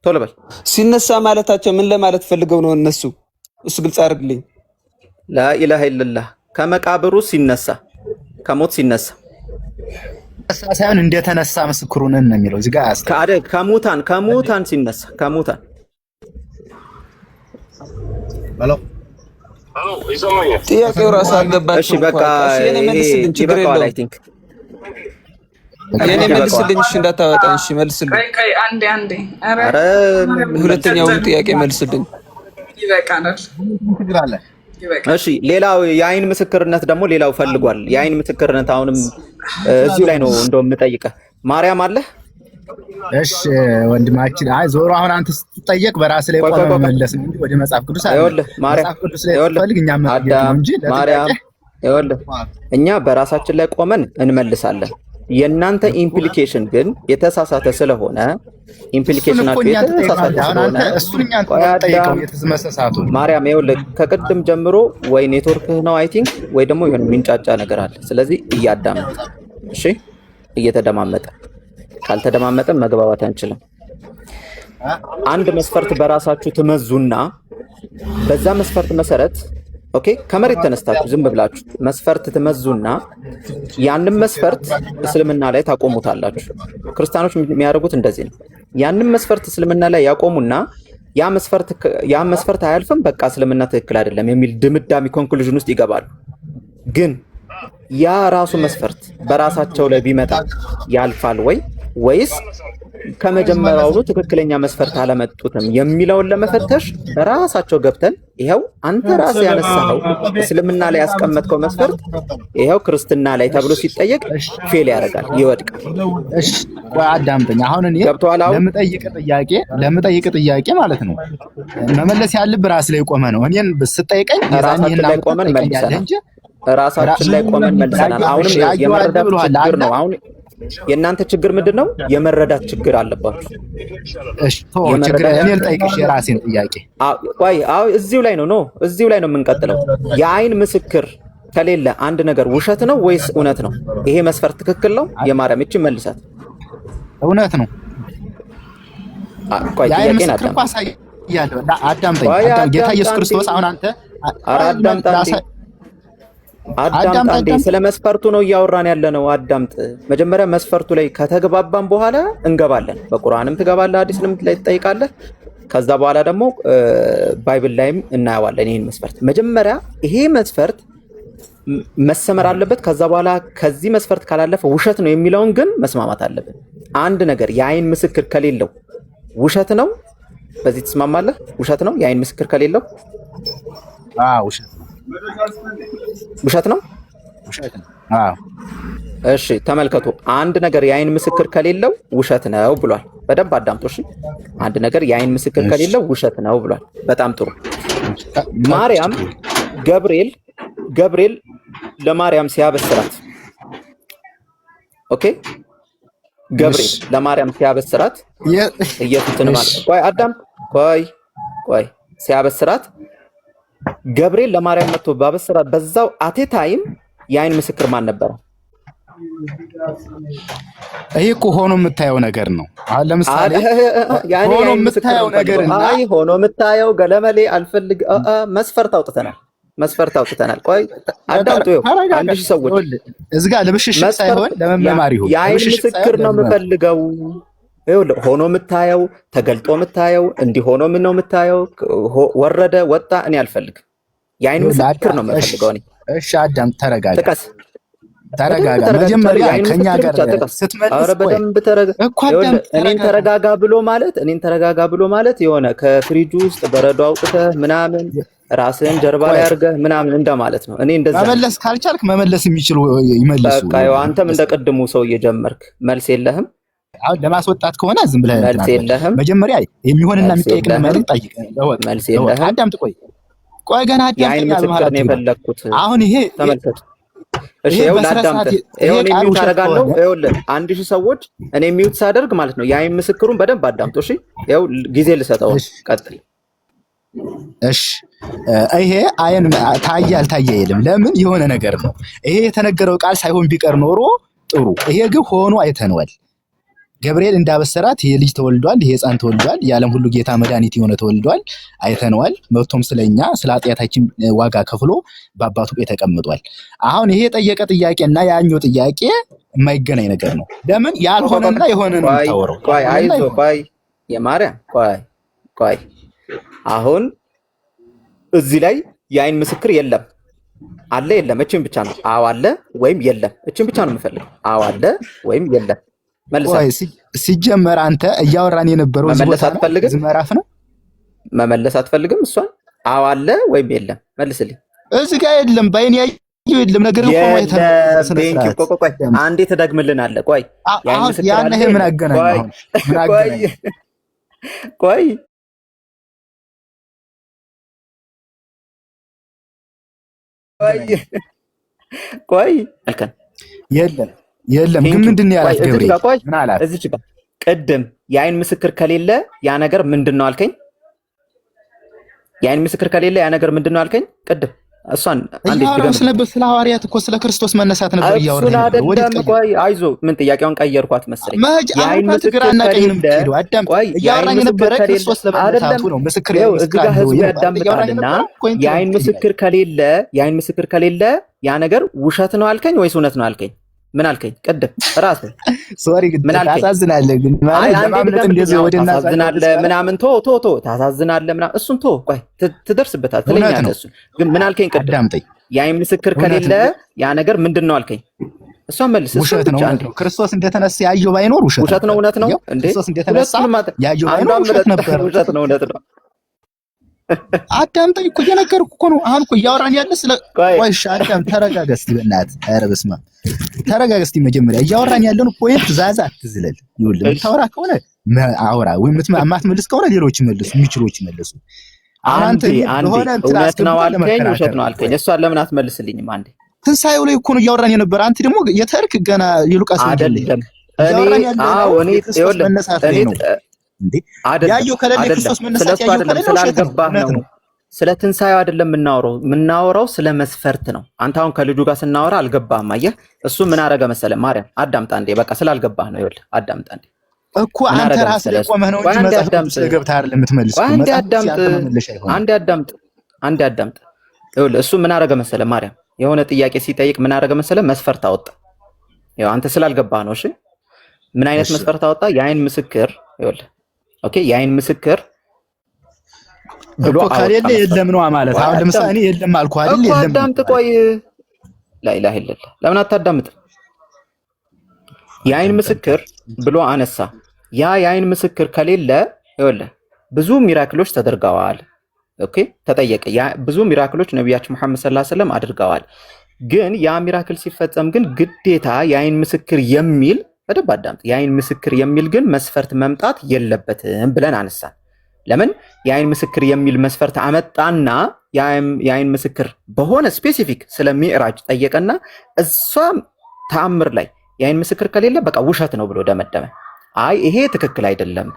ቶሎ በል ሲነሳ ማለታቸው ምን ለማለት ፈልገው ነው እነሱ እሱ ግልጽ አድርግልኝ ላኢላሃ ኢላላህ ከመቃብሩ ሲነሳ ከሞት ሲነሳ ሳይሆን እንደተነሳ ምስክሩንን ነው የሚለው እዚህ ጋር ከሙታን ሲነሳ ከሙታን ሄሎ ይሰማኛል ጥያቄው ራስ አልገባችም እሺ በቃ የኔ መልስልኝ ችግር የለውም አይ ቲንክ የኔ መልስልኝ እሺ እንዳታወጣ እሺ መልስልኝ አንዴ ኧረ ሁለተኛው ጥያቄ መልስልኝ ይበቃናል ችግር አለ እሺ ሌላው የአይን ምስክርነት ደግሞ ሌላው ፈልጓል የአይን ምስክርነት አሁንም እዚሁ ላይ ነው እንደውም የምጠይቀህ ማርያም አለ እሺ ወንድማችን አይ ዞሮ አሁን አንተ ስትጠየቅ በራስ ላይ ቆመ መመለስ ነው እንጂ ወደ መጽሐፍ ቅዱስ አይደለም መጽሐፍ ቅዱስ ላይ ፈልግ እኛ ማለት እንጂ ማርያም እኛ በራሳችን ላይ ቆመን እንመልሳለን የናንተ ኢምፕሊኬሽን ግን የተሳሳተ ስለሆነ ኢምፕሊኬሽናችሁ የተሳሳተ ስለሆነ እሱኛ ተጠይቀው የተመሰሳቱ ማርያም ይኸውልህ ከቅድም ጀምሮ ወይ ኔትወርክህ ነው አይ ቲንክ ወይ ደግሞ የሆነ ሚንጫጫ ነገር አለ ስለዚህ እያዳመጥ እሺ እየተደማመጠ ካልተደማመጠ መግባባት አንችልም አንድ መስፈርት በራሳችሁ ትመዙና በዛ መስፈርት መሰረት ኦኬ ከመሬት ተነስታችሁ ዝም ብላችሁ መስፈርት ትመዙና ያንን መስፈርት እስልምና ላይ ታቆሙታላችሁ ክርስቲያኖች የሚያደርጉት እንደዚህ ነው ያንን መስፈርት እስልምና ላይ ያቆሙና ያ መስፈርት አያልፍም በቃ እስልምና ትክክል አይደለም የሚል ድምዳሜ ኮንክሉዥን ውስጥ ይገባሉ ግን ያ ራሱ መስፈርት በራሳቸው ላይ ቢመጣ ያልፋል ወይስ ከመጀመሪያውኑ ትክክለኛ መስፈርት አለመጡትም የሚለውን ለመፈተሽ ራሳቸው ገብተን ይኸው አንተ ራስህ ያነሳኸው እስልምና ላይ ያስቀመጥከው መስፈርት ይኸው ክርስትና ላይ ተብሎ ሲጠየቅ ፌል ያደርጋል፣ ይወድቃል። እሺ ቆይ አዳምጠኝ። አሁን እኔ ለምጠይቅ ጥያቄ ማለት ነው መመለስ ያለብህ ራስ ላይ ቆመ ነው። እኔን ስትጠይቀኝ ራሳችን ላይ ቆመን መልሰናል እንጂ ራሳችን ላይ ቆመን መልሰናል። አሁንም የመረዳት ችግር ነው። አሁን የእናንተ ችግር ምንድን ነው? የመረዳት ችግር አለባችሁ። እሺ ችግር እኔ ልጠይቅሽ የራሴን ጥያቄ። ቆይ እዚሁ ላይ ነው የምንቀጥለው። የአይን ምስክር ከሌለ አንድ ነገር ውሸት ነው ወይስ እውነት ነው? ይሄ መስፈርት ትክክል ነው? የማርያም እቺ መልሳት። እውነት ነው። ቆይ የአይን ምስክር አዳምጠኝ። ጌታ ኢየሱስ ክርስቶስ አሁን አንተ አዳምጥ፣ ስለ መስፈርቱ ነው እያወራን ያለ ነው። አዳምጥ። መጀመሪያ መስፈርቱ ላይ ከተግባባን በኋላ እንገባለን። በቁርአንም ትገባለህ፣ ሐዲስንም ላይ ትጠይቃለህ። ከዛ በኋላ ደግሞ ባይብል ላይም እናየዋለን ይሄን መስፈርት። መጀመሪያ ይሄ መስፈርት መሰመር አለበት። ከዛ በኋላ ከዚህ መስፈርት ካላለፈ ውሸት ነው የሚለውን ግን መስማማት አለብን። አንድ ነገር የአይን ምስክር ከሌለው ውሸት ነው። በዚህ ትስማማለህ? ውሸት ነው የአይን ምስክር ከሌለው? ውሸት ነው። ውሸት ነው። እሺ ተመልከቱ። አንድ ነገር የአይን ምስክር ከሌለው ውሸት ነው ብሏል። በደንብ አዳምጡ። እሺ አንድ ነገር የአይን ምስክር ከሌለው ውሸት ነው ብሏል። በጣም ጥሩ። ማርያም ገብርኤል ለማርያም ሲያበስራት፣ ኦኬ ገብርኤል ለማርያም ሲያበስራት ኢየሱስን ማለት ቆይ አዳም ቆይ ሲያበስራት ገብርኤል ለማርያም መጥቶ ባበስራት በዛው አቴ ታይም የአይን ምስክር ማን ነበረ? ይሄ እኮ ሆኖ የምታየው ነገር ነው። አሁን ለምሳሌ ሆኖ የምታየው ነገር እና ሆኖ የምታየው ገለመሌ አልፈልግ መስፈርት አውጥተናል። ቆይ አዳምጡ። አንድ ሺህ ሰዎች እዚህ ጋር ለብሽሽቅ ሳይሆን ለመማር ይሁን የአይን ምስክር ነው የምፈልገው። ይኸውልህ ሆኖ የምታየው ተገልጦ የምታየው እንዲህ ሆኖ ምን ነው የምታየው? ወረደ ወጣ እኔ አልፈልግም። የአይን ምስክር ነው የምፈልገው እኔ። እሺ አዳም ተረጋጋ። ተረጋጋ። መጀመሪያ ከኛ ጋር ስትመልስ በደንብ እኔን ተረጋጋ ብሎ ማለት የሆነ ከፍሪጅ ውስጥ በረዶ አውጥተህ ምናምን ራስህን ጀርባ ላይ አድርገህ ምናምን እንደማለት ነው። እኔ እንደዛ መመለስ ካልቻልክ መመለስ የሚችሉ ይመልሱ። በቃ አንተም እንደቀድሙ ሰው እየጀመርክ መልስ የለህም። አሁን ለማስወጣት ከሆነ ዝም ብለህ መልስ የለህም። መጀመሪያ የሚሆንና የሚጠይቅን መልስ ጠይቅ። መልስ የለህም። አዳምጥ። ቆይ ገና አዳምጥ። የአይን ምስክር ነው የፈለኩት። አሁን ይሄ ተመልከት። እሺ ይኸውልህ አዳምጥ። ይኸውልህ የሚውት አደርጋለሁ። ይኸውልህ 1000 ሰዎች እኔ የሚውት ሳደርግ ማለት ነው የአይን ምስክሩን በደንብ አዳምጡ። እሺ ይኸው ጊዜ ልሰጠው። ቀጥል። እሺ ይሄ አይን ታየ አልታየ የለም። ለምን የሆነ ነገር ነው። ይሄ የተነገረው ቃል ሳይሆን ቢቀር ኖሮ ጥሩ። ይሄ ግን ሆኖ አይተነዋል። ገብርኤል እንዳበሰራት ይሄ ልጅ ተወልዷል፣ ይሄ ሕፃን ተወልዷል፣ የዓለም ሁሉ ጌታ መድኃኒት የሆነ ተወልዷል፣ አይተነዋል። መጥቶም ስለኛ ስለ ኃጢአታችን ዋጋ ከፍሎ በአባቱ ቤት ተቀምጧል። አሁን ይሄ የጠየቀ ጥያቄና ያኛው ጥያቄ የማይገናኝ ነገር ነው። ለምን ያልሆነና የሆነ ነው የምታወራው? ቆይ አይዞህ፣ ቆይ የማርያም ቆይ አሁን እዚህ ላይ የአይን ምስክር የለም አለ የለም፣ እቺን ብቻ ነው። አዎ አለ ወይም የለም፣ እቺን ብቻ ነው የምፈልገው። አዎ አለ ወይም የለም። ሲጀመር አንተ እያወራን የነበረው እዚህ ምዕራፍ ነው። መመለስ አትፈልግም? እሷን አዎ አለ ወይም የለም መልስልኝ። እዚህ ጋር የለም፣ ባይኔ ያየው የለም ነገር እኮ ማለት ነው። ቆይ አንዴ ትደግምልናለህ። ቆይ አሁን ያን ይሄ ምን አገናኘው? ቆይ አልከን የለም ግን ምንድን ነው ያላት ገብርኤል? ምን አላት? እዚች ጋር ቅድም የአይን ምስክር ከሌለ ያ ነገር ምንድን ነው አልከኝ? የአይን ምስክር ከሌለ ያ ነገር ምንድን ነው አልከኝ? ቅድም እሷን አንዴ ድገም። ስለ ሐዋርያት እኮ ስለ ክርስቶስ መነሳት ነበር እያወራን ነበር። ቆይ አይዞህ፣ ምን ጥያቄውን ቀየርኳት መሰለኝ። የአይን ምስክር አናቀኝም ትሄዱ አዳም። እያወራን የነበረ ክርስቶስ ለመነሳቱ ነው። ምስክር ነው እዚህ ጋር ህዝቡ ያዳምጣልና የአይን ምስክር ከሌለ ያ ነገር ውሸት ነው አልከኝ ወይስ እውነት ነው አልከኝ? ምን አልከኝ? ቅድም ራስህ ሶሪ ግን ታሳዝናለህ። ግን ማለት ለማምለጥ እንደዚህ ወደና ታሳዝናለህ ምናምን ታሳዝናለህ ምናምን እሱን ቆይ ትደርስበታል ትለኛለህ። እሱን ግን ምን አልከኝ? ቅድም የአይን ምስክር ከሌለ ያ ነገር ምንድን ነው አልከኝ? እሷ መልስ። ውሸት ነው ነው ክርስቶስ እንደተነሳ ያየው ባይኖር ውሸት ነው እውነት ነው እንዴ? ክርስቶስ እንደተነሳ ያየው ባይኖር ውሸት ነበር። ውሸት ነው እውነት ነው። አዳምጠኝ እኮ እየነገርኩህ እኮ ነው። አሁን እኮ እያወራን ያለ ስለ ቆይ አዳም ተረጋጋ እስቲ በእናትህ። ኧረ በስመ አብ ተረጋጋ እስቲ። መጀመሪያ እያወራን ያለውን ፖይንት ዛዛ አትዝለል። ይኸውልህ የምታወራ ከሆነ አውራ፣ ወይም የማትመልስ ከሆነ ሌሎች ይመልሱ፣ የሚችሎች ይመልሱ። አንተ እውነት ነው አልከኝ ውሸት ነው አልከኝ። እሷን ለምን አትመልስልኝም? አንዴ ትንሳኤው ላይ እኮ ነው እያወራን የነበረ። አንተ ደግሞ የተርክ ገና የሉቃስ አይደለም ያየው ከሌለ ክርስቶስ መነሳት ያየው ከሌለ ስላልገባህ ነው። ስለ ትንሳኤው አይደለም የምናወራው ስለ መስፈርት ነው። አንተ አሁን ከልጁ ጋር ስናወራ አልገባህም። አየህ እሱ ምን አረገ መሰለህ? ማርያም አዳምጣ እንዴ፣ በቃ ስላልገባህ ነው። ይኸውልህ አዳምጣ እንዴ እኮ አንተ ራስህ ቆመህ ነው እንጂ መጽሐፍ ገብተህ አይደለም የምትመልሰው። አንዴ አዳምጥ። ይኸውልህ እሱ ምን አረገ መሰለህ? ማርያም የሆነ ጥያቄ ሲጠይቅ ምን አረገ መሰለህ? መስፈርት አወጣ። ይኸው አንተ ስላልገባህ ነው። እሺ ምን አይነት መስፈርት አወጣ? የአይን ምስክር። ይኸውልህ ኦኬ፣ የአይን ምስክር ብሎ ከሌለ የለም ነው ማለት። አሁን ለምሳሌ እኔ የለም አልኩ አይደል? የለም አዳምጥ፣ ቆይ ላኢላሀ ኢለላህ ለምን አታዳምጥም? የአይን ምስክር ብሎ አነሳ። ያ የአይን ምስክር ከሌለ ይኸውልህ ብዙ ሚራክሎች ተደርገዋል። ኦኬ ተጠየቀ። ያ ብዙ ሚራክሎች ነብያችን መሐመድ ሰለላሁ ዐለይሂ ወሰለም አድርገዋል። ግን ያ ሚራክል ሲፈጸም ግን ግዴታ የአይን ምስክር የሚል በደንብ አዳምጥ፣ የአይን ምስክር የሚል ግን መስፈርት መምጣት የለበትም ብለን አነሳን። ለምን የአይን ምስክር የሚል መስፈርት አመጣና የአይን ምስክር በሆነ ስፔሲፊክ ስለ ሚዕራጅ ጠየቀና እሷ ተአምር ላይ የአይን ምስክር ከሌለ በቃ ውሸት ነው ብሎ ደመደመ። አይ ይሄ ትክክል አይደለም፣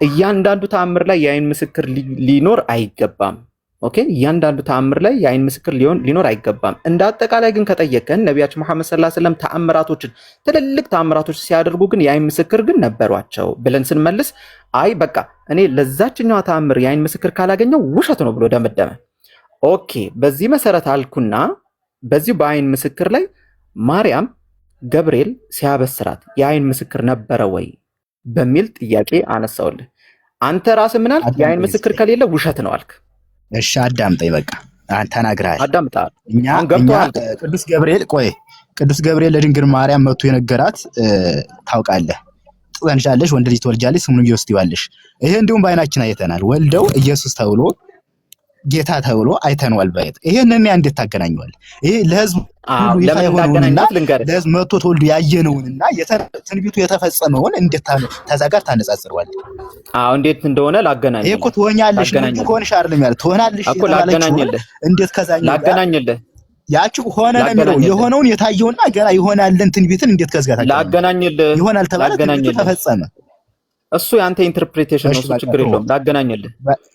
እያንዳንዱ ተአምር ላይ የአይን ምስክር ሊኖር አይገባም። ኦኬ እያንዳንዱ ተአምር ላይ የአይን ምስክር ሊኖር አይገባም። እንደ አጠቃላይ ግን ከጠየቀን ነቢያችን መሐመድ ሰለላሁ ዐለይሂ ወሰለም ተአምራቶችን ትልልቅ ተአምራቶች ሲያደርጉ ግን የአይን ምስክር ግን ነበሯቸው ብለን ስንመልስ አይ በቃ እኔ ለዛችኛዋ ተአምር የአይን ምስክር ካላገኘው ውሸት ነው ብሎ ደመደመ። ኦኬ በዚህ መሰረት አልኩና በዚህ በአይን ምስክር ላይ ማርያም ገብርኤል ሲያበስራት የአይን ምስክር ነበረ ወይ በሚል ጥያቄ አነሳውልህ። አንተ ራስህ ምን አልክ? የአይን ምስክር ከሌለ ውሸት ነው አልክ። እሺ አዳምጠኝ፣ በቃ አንተ ተናግረሃል። አዳምጣለሁ። እኛ ቅዱስ ገብርኤል ለድንግል ማርያም መጥቶ የነገራት ታውቃለህ፣ ትጸንሻለሽ፣ ወንድ ልጅ ትወልጃለሽ፣ ስሙንም ኢየሱስ ትይዋለሽ። ይሄ እንዲሁም በአይናችን አይተናል። ወልደው ኢየሱስ ተብሎ ጌታ ተብሎ አይተነዋል በአይት። ይሄንን ያ እንዴት ታገናኘዋል? ይሄ ለህዝብ ሁሉ ይፋ የሆነውንና ለህዝብ መጥቶ ተወልዶ ያየነውንና ትንቢቱ የተፈጸመውን እንዴት ተዛጋር ታነጻጽረዋል? አዎ እንዴት እንደሆነ ላገናኝ። ይሄ እኮ ትሆኛለሽ ነው ከሆነሽ አይደለም ያለ ትሆናለሽ እኮ ላገናኝልህ። እንዴት ከዛኛው ላገናኝልህ? ያቺ ሆነ ነው የሚለው የሆነውን የታየውና ገና ይሆናልን ትንቢትን እንዴት ከዝጋ ታገናኝ? ላገናኝልህ። ይሆናል ተባለ ትንቢቱ ተፈጸመ። እሱ ያንተ ኢንተርፕሪቴሽን ነው። ችግር የለውም።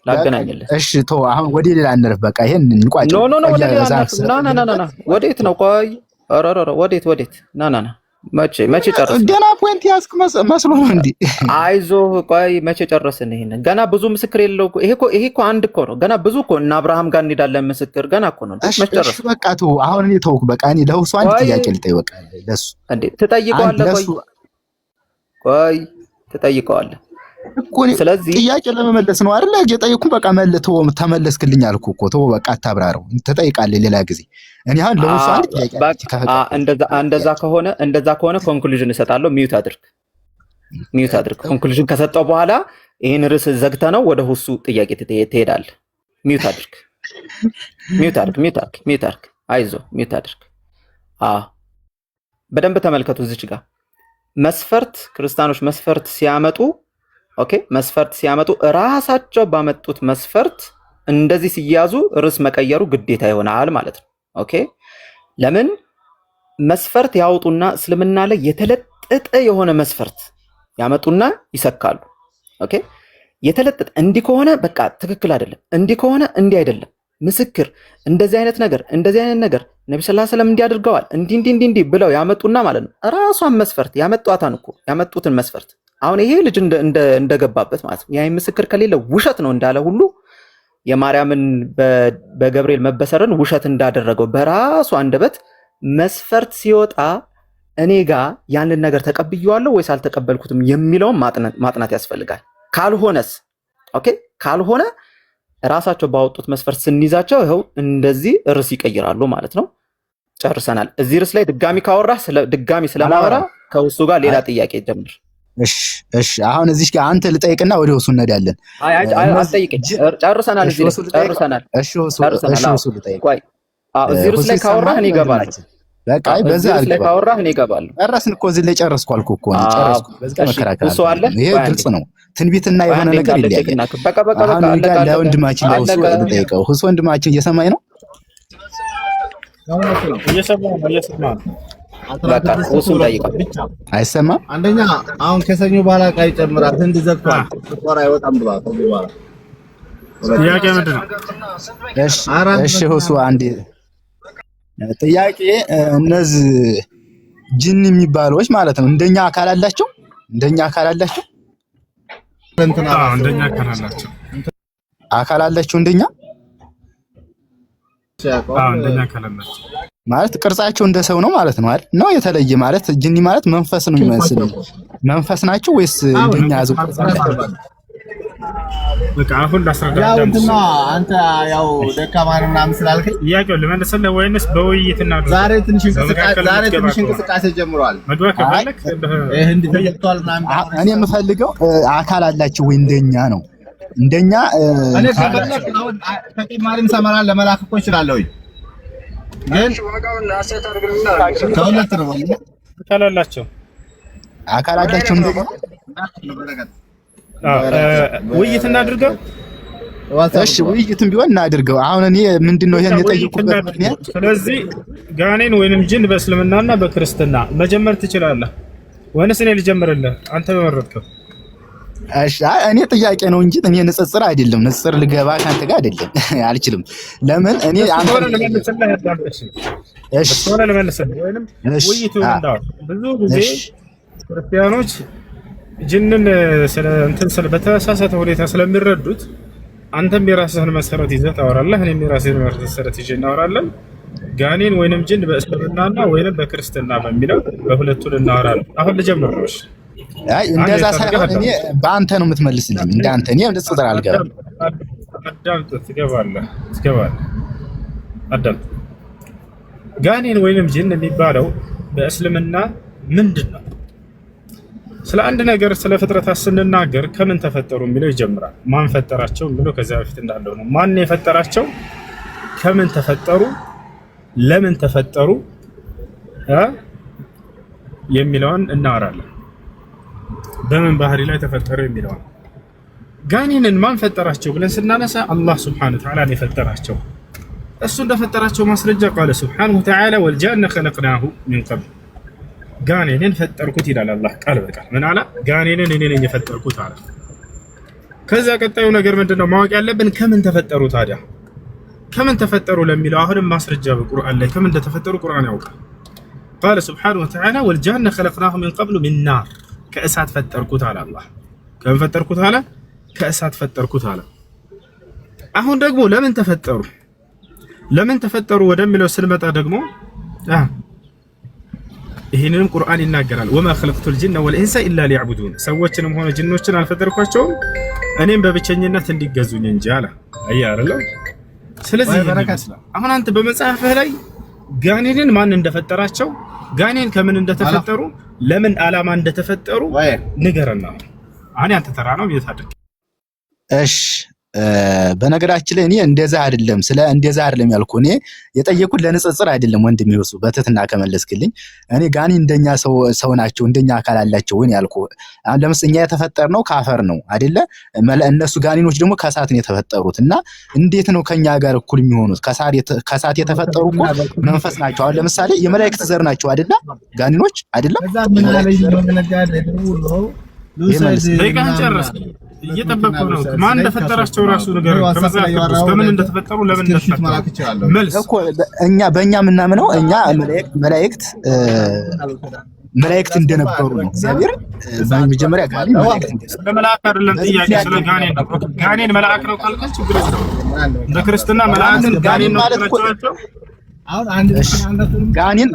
ላገናኝልህ። እሺ ተው፣ አሁን ወደ ሌላ እንረፍ። በቃ ይሄን እንቋጭ። ኖ ወደ ሌላ ና። ወዴት ነው? ቆይ ኧረ ወዴት? ና መቼ ጨረስን? ገና ፖይንት ያስክ መስሎ ነው እንዴ? አይዞህ ቆይ መቼ ጨረስን? ይሄንን ገና ብዙ ምስክር የለው። ይሄ እኮ አንድ እኮ ነው። ገና ብዙ እኮ እና አብርሃም ጋር እንሄዳለን። ምስክር ገና እኮ ነው። መቼ ጨረስን? እሺ በቃ ተው፣ አሁን እኔ ተውኩ። በቃ እኔ ለሁሱ አንድ ጥያቄ ልጠይቅ። ለሱ እንዴ ትጠይቀዋለህ? ቆይ ትጠይቀዋለህ እኮ። ስለዚህ ጥያቄ ለመመለስ ነው አይደል? የጠየኩህ በቃ መልተው ተመለስክልኝ አልኩህ እኮ። ተው በቃ አታብራረው፣ ትጠይቃለህ ሌላ ጊዜ። እኔ አሁን ለሁሱ አንድ ጥያቄ እንደዛ ከሆነ ኮንክሉዥን እሰጣለሁ። ሚዩት አድርግ። ኮንክሉዥን ከሰጠው በኋላ ይሄን ርዕስ ዘግተህ ነው ወደ ሁሱ ጥያቄ ትሄዳለህ። ሚዩት አድርግ። አይዞህ ሚዩት አድርግ። በደንብ ተመልከቱ። እዚች ጋር መስፈርት ክርስቲያኖች መስፈርት ሲያመጡ ራሳቸው ባመጡት መስፈርት እንደዚህ ሲያዙ ርዕስ መቀየሩ ግዴታ ይሆናል ማለት ነው። ኦኬ ለምን መስፈርት ያወጡና እስልምና ላይ የተለጠጠ የሆነ መስፈርት ያመጡና ይሰካሉ። ኦኬ የተለጠጠ እንዲህ ከሆነ በቃ ትክክል አይደለም፣ እንዲህ ከሆነ እንዲህ አይደለም፣ ምስክር እንደዚህ አይነት ነገር ነብዩ ሰለላሁ ዐለይሂ ወሰለም እንዲያደርገዋል እንዲህ ብለው ያመጡና ማለት ነው። ራሷን መስፈርት ያመጡትን መስፈርት አሁን ይሄ ልጅ እንደገባበት ማለት ነው። የአይን ምስክር ከሌለ ውሸት ነው እንዳለ ሁሉ የማርያምን በገብርኤል መበሰርን ውሸት እንዳደረገው በራሱ አንደበት መስፈርት ሲወጣ እኔ ጋር ያንን ነገር ተቀብየዋለሁ ወይስ አልተቀበልኩትም የሚለውን ማጥናት ያስፈልጋል። ካልሆነ ራሳቸው ባወጡት መስፈርት ስንይዛቸው ይኸው እንደዚህ ርዕስ ይቀይራሉ ማለት ነው። ጨርሰናል። እዚህ ርዕስ ላይ ድጋሚ ካወራህ ድጋሚ ስለማወራ ከውሱ ጋር ሌላ ጥያቄ ጀምር። እሺ አሁን እዚህ ጋር አንተ ልጠይቅና ወደ ውሱ እንሄዳለን። አትጠይቅኝ። ጨርሰናል። እዚህ ጨርሰናል። እሺ ውሱ ልጠይቅ። ቆይ እዚህ ርዕስ ላይ ካወራህ እኔ እገባለሁ። በቃ በዛ ላይ ካወራህ እኔ እገባለሁ። ጨረስን እኮ እዚህ ላይ ጨረስኩ አልኩህ እኮ ነው። ጨረስኩ። በዚህ ጋር መከራከር አለ። ይሄ ግልጽ ነው። ትንቢትና የሆነ ነገር ይለያያል። በቃ ለወንድማችን ለውሱ ልጠይቀው። ሁሱ ወንድማችን እየሰማኝ ነው? እየሰማ ነው። በቃ ውሱ ጠይቀው። አይሰማም? አንደኛ አሁን ከሰኞ በኋላ ቃይ ጨምራት ህንድ ዘግቷል። ጦር አይወጣም ብሏል። በኋላ ጥያቄ ምንድን ነው? እሺ ሁሱ አንዴ ጥያቄ እነዚህ ጅን የሚባሉዎች ማለት ነው እንደኛ አካል አላቸው? እንደኛ አካል አላቸው? እንደኛ አካል አላቸው። አካል አላቸው እንደኛ? እንደኛ አካል አላቸው ማለት ቅርጻቸው እንደ ሰው ነው ማለት ነው አይደል? ነው የተለየ ማለት ጅኒ ማለት መንፈስ ነው የሚመስል መንፈስ ናቸው ወይስ እንደኛ ያዘው ቅርጽ አላቸው? በቃ አሁን ላስረዳ። አንተ ያው ደካማን ምናምን ስላልከኝ ጥያቄውን ልመልስልህ ወይንስ በውይይትና ዛሬ ትንሽ እንቅስቃሴ ጀምሯል። መግባት ከፈለክ ህንድ ተጀምሯል ምናምን። እኔ የምፈልገው አካል አላቸው ወይ እንደኛ ነው? እንደኛ እኔ ከፈለክ አሁን ተጨማሪም ሰመራን ለመላክ እኮ እችላለሁ። ግን ከሁለት ነው አካል አላቸው እንደኛ ውይይት እናድርገው። እሺ ውይይትም ቢሆን እናድርገው። አሁን እኔ ምንድነው ይሄን የጠየቁበት ምክንያት? ስለዚህ ጋኔን ወይንም ጅን በእስልምናና በክርስትና መጀመር ትችላለህ ወይንስ እኔ ልጀምርልህ? አንተ በመረጥከው። እሺ እኔ ጥያቄ ነው እንጂ እኔ ንጽጽር አይደለም። ንጽጽር ልገባ ካንተ ጋር አይደለም። አልችልም። ለምን እኔ አንተ ለመልስልህ ያዳምጥሽ። እሺ ለመልስልህ ወይንም ውይይቱ እንዳው ብዙ ጊዜ ክርስቲያኖች ጅንን በተሳሳተ ሁኔታ ስለሚረዱት አንተም የራስህን መሰረት ይዘህ ታወራለህ፣ እኔም የራስህን መሰረት ይዤ እናወራለን። ጋኔን ወይንም ጅን በእስልምናና ወይንም በክርስትና በሚለው በሁለቱን እናወራለን። አሁን ልጀምር ነው። እሺ አይ እንደዛ ሳይሆን እኔ በአንተ ነው የምትመልስልኝ። እንዳንተ እኔ ንጽጽር አልገባም። አዳምጥ። ትገባለህ። አዳምጥ። ጋኔን ወይንም ጅን የሚባለው በእስልምና ምንድን ነው? ስለ አንድ ነገር ስለ ፍጥረታት ስንናገር ከምን ተፈጠሩ የሚለው ይጀምራል። ማን ፈጠራቸው የሚለው ከዚያ በፊት እንዳለው ነው። ማን የፈጠራቸው፣ ከምን ተፈጠሩ፣ ለምን ተፈጠሩ የሚለውን እናወራለን። በምን ባህሪ ላይ ተፈጠሩ የሚለውን። ጋኔንን ማን ፈጠራቸው ብለን ስናነሳ አላህ ሱብሓነሁ ወተዓላ ነው የፈጠራቸው። እሱ እንደፈጠራቸው ማስረጃ ቃለ ሱብሓነሁ ወተዓላ ወልጃነ ኸለቅናሁ ሚን ቀብል፣ ጋኔንን ፈጠርኩት ይላል አላህ ቃል በቃል። ምን አለ? ጋኔንን እኔ ነኝ የፈጠርኩት አለ። ከዛ ቀጣዩ ነገር ምንድነው ማወቅ ያለብን? ከምን ተፈጠሩ ታዲያ? ከምን ተፈጠሩ ለሚለው አሁንም ማስረጃ በቁርአን ላይ ከምን እንደተፈጠሩ ቁርአን ያውቃል። ቃለ ሱብሓነሁ ወተዓላ ወልጃነ ኸለቅናሁ ሚን ቀብሉ ሚን ናር፣ ከእሳት ፈጠርኩት አለ አላህ። ከምን ፈጠርኩት አለ? ከእሳት ፈጠርኩት አለ። አሁን ደግሞ ለምን ተፈጠሩ? ለምን ተፈጠሩ ወደሚለው ስንመጣ ደግሞ ይሄንንም ቁርአን ይናገራል። ወማ ኸለቅቱል ጂነ ወልኢንሰ ኢላ ሊዕቡዱን፣ ሰዎችንም ሆነ ጅኖችን አልፈጠርኳቸውም እኔም በብቸኝነት እንዲገዙኝ እንጂ አለ። አየህ አይደል? ስለዚህ አሁን አንተ በመጽሐፍህ ላይ ጋኔንን ማን እንደፈጠራቸው፣ ጋኔን ከምን እንደተፈጠሩ፣ ለምን ዓላማ እንደተፈጠሩ ንገረና። አሁን አንተ ተራ ነው ይታደርግ። እሺ በነገራችን ላይ እኔ እንደዛ አይደለም እንደዛ አይደለም ያልኩህ። እኔ የጠየቁት ለንጽጽር አይደለም ወንድሜ ይወሱ በትህትና ከመለስክልኝ። እኔ ጋኔን እንደኛ ሰው ናቸው እንደኛ አካል አላቸው ወይ ያልኩህ። አሁን ለምሳሌ እኛ የተፈጠርነው ከአፈር ነው አይደለ? እነሱ ጋኔኖች ደግሞ ከእሳት ነው የተፈጠሩት። እና እንዴት ነው ከኛ ጋር እኩል የሚሆኑት? ከእሳት የተፈጠሩ እኮ መንፈስ ናቸው። አሁን ለምሳሌ የመላእክት ዘር ናቸው አይደለ? ጋኔኖች አይደለም? እየጠበቀው ነው። ማን እንደፈጠራቸው ራሱ ነገር ከመጽሐፍ ቅዱስ ከምን እንደተፈጠሩ ለምን እንደተፈጠሩ መልስ እኮ እኛ በእኛ የምናምነው እኛ መላእክት እንደነበሩ ነው። እግዚአብሔር በመጀመሪያ ጋኔን መልአክ አይደለም። ጥያቄ ስለ ጋኔን ነው። ጋኔን መልአክ ነው ካልከ ችግር የለውም። እንደ ክርስትና መልአክን ጋኔን ነው ተረጨዋቸው።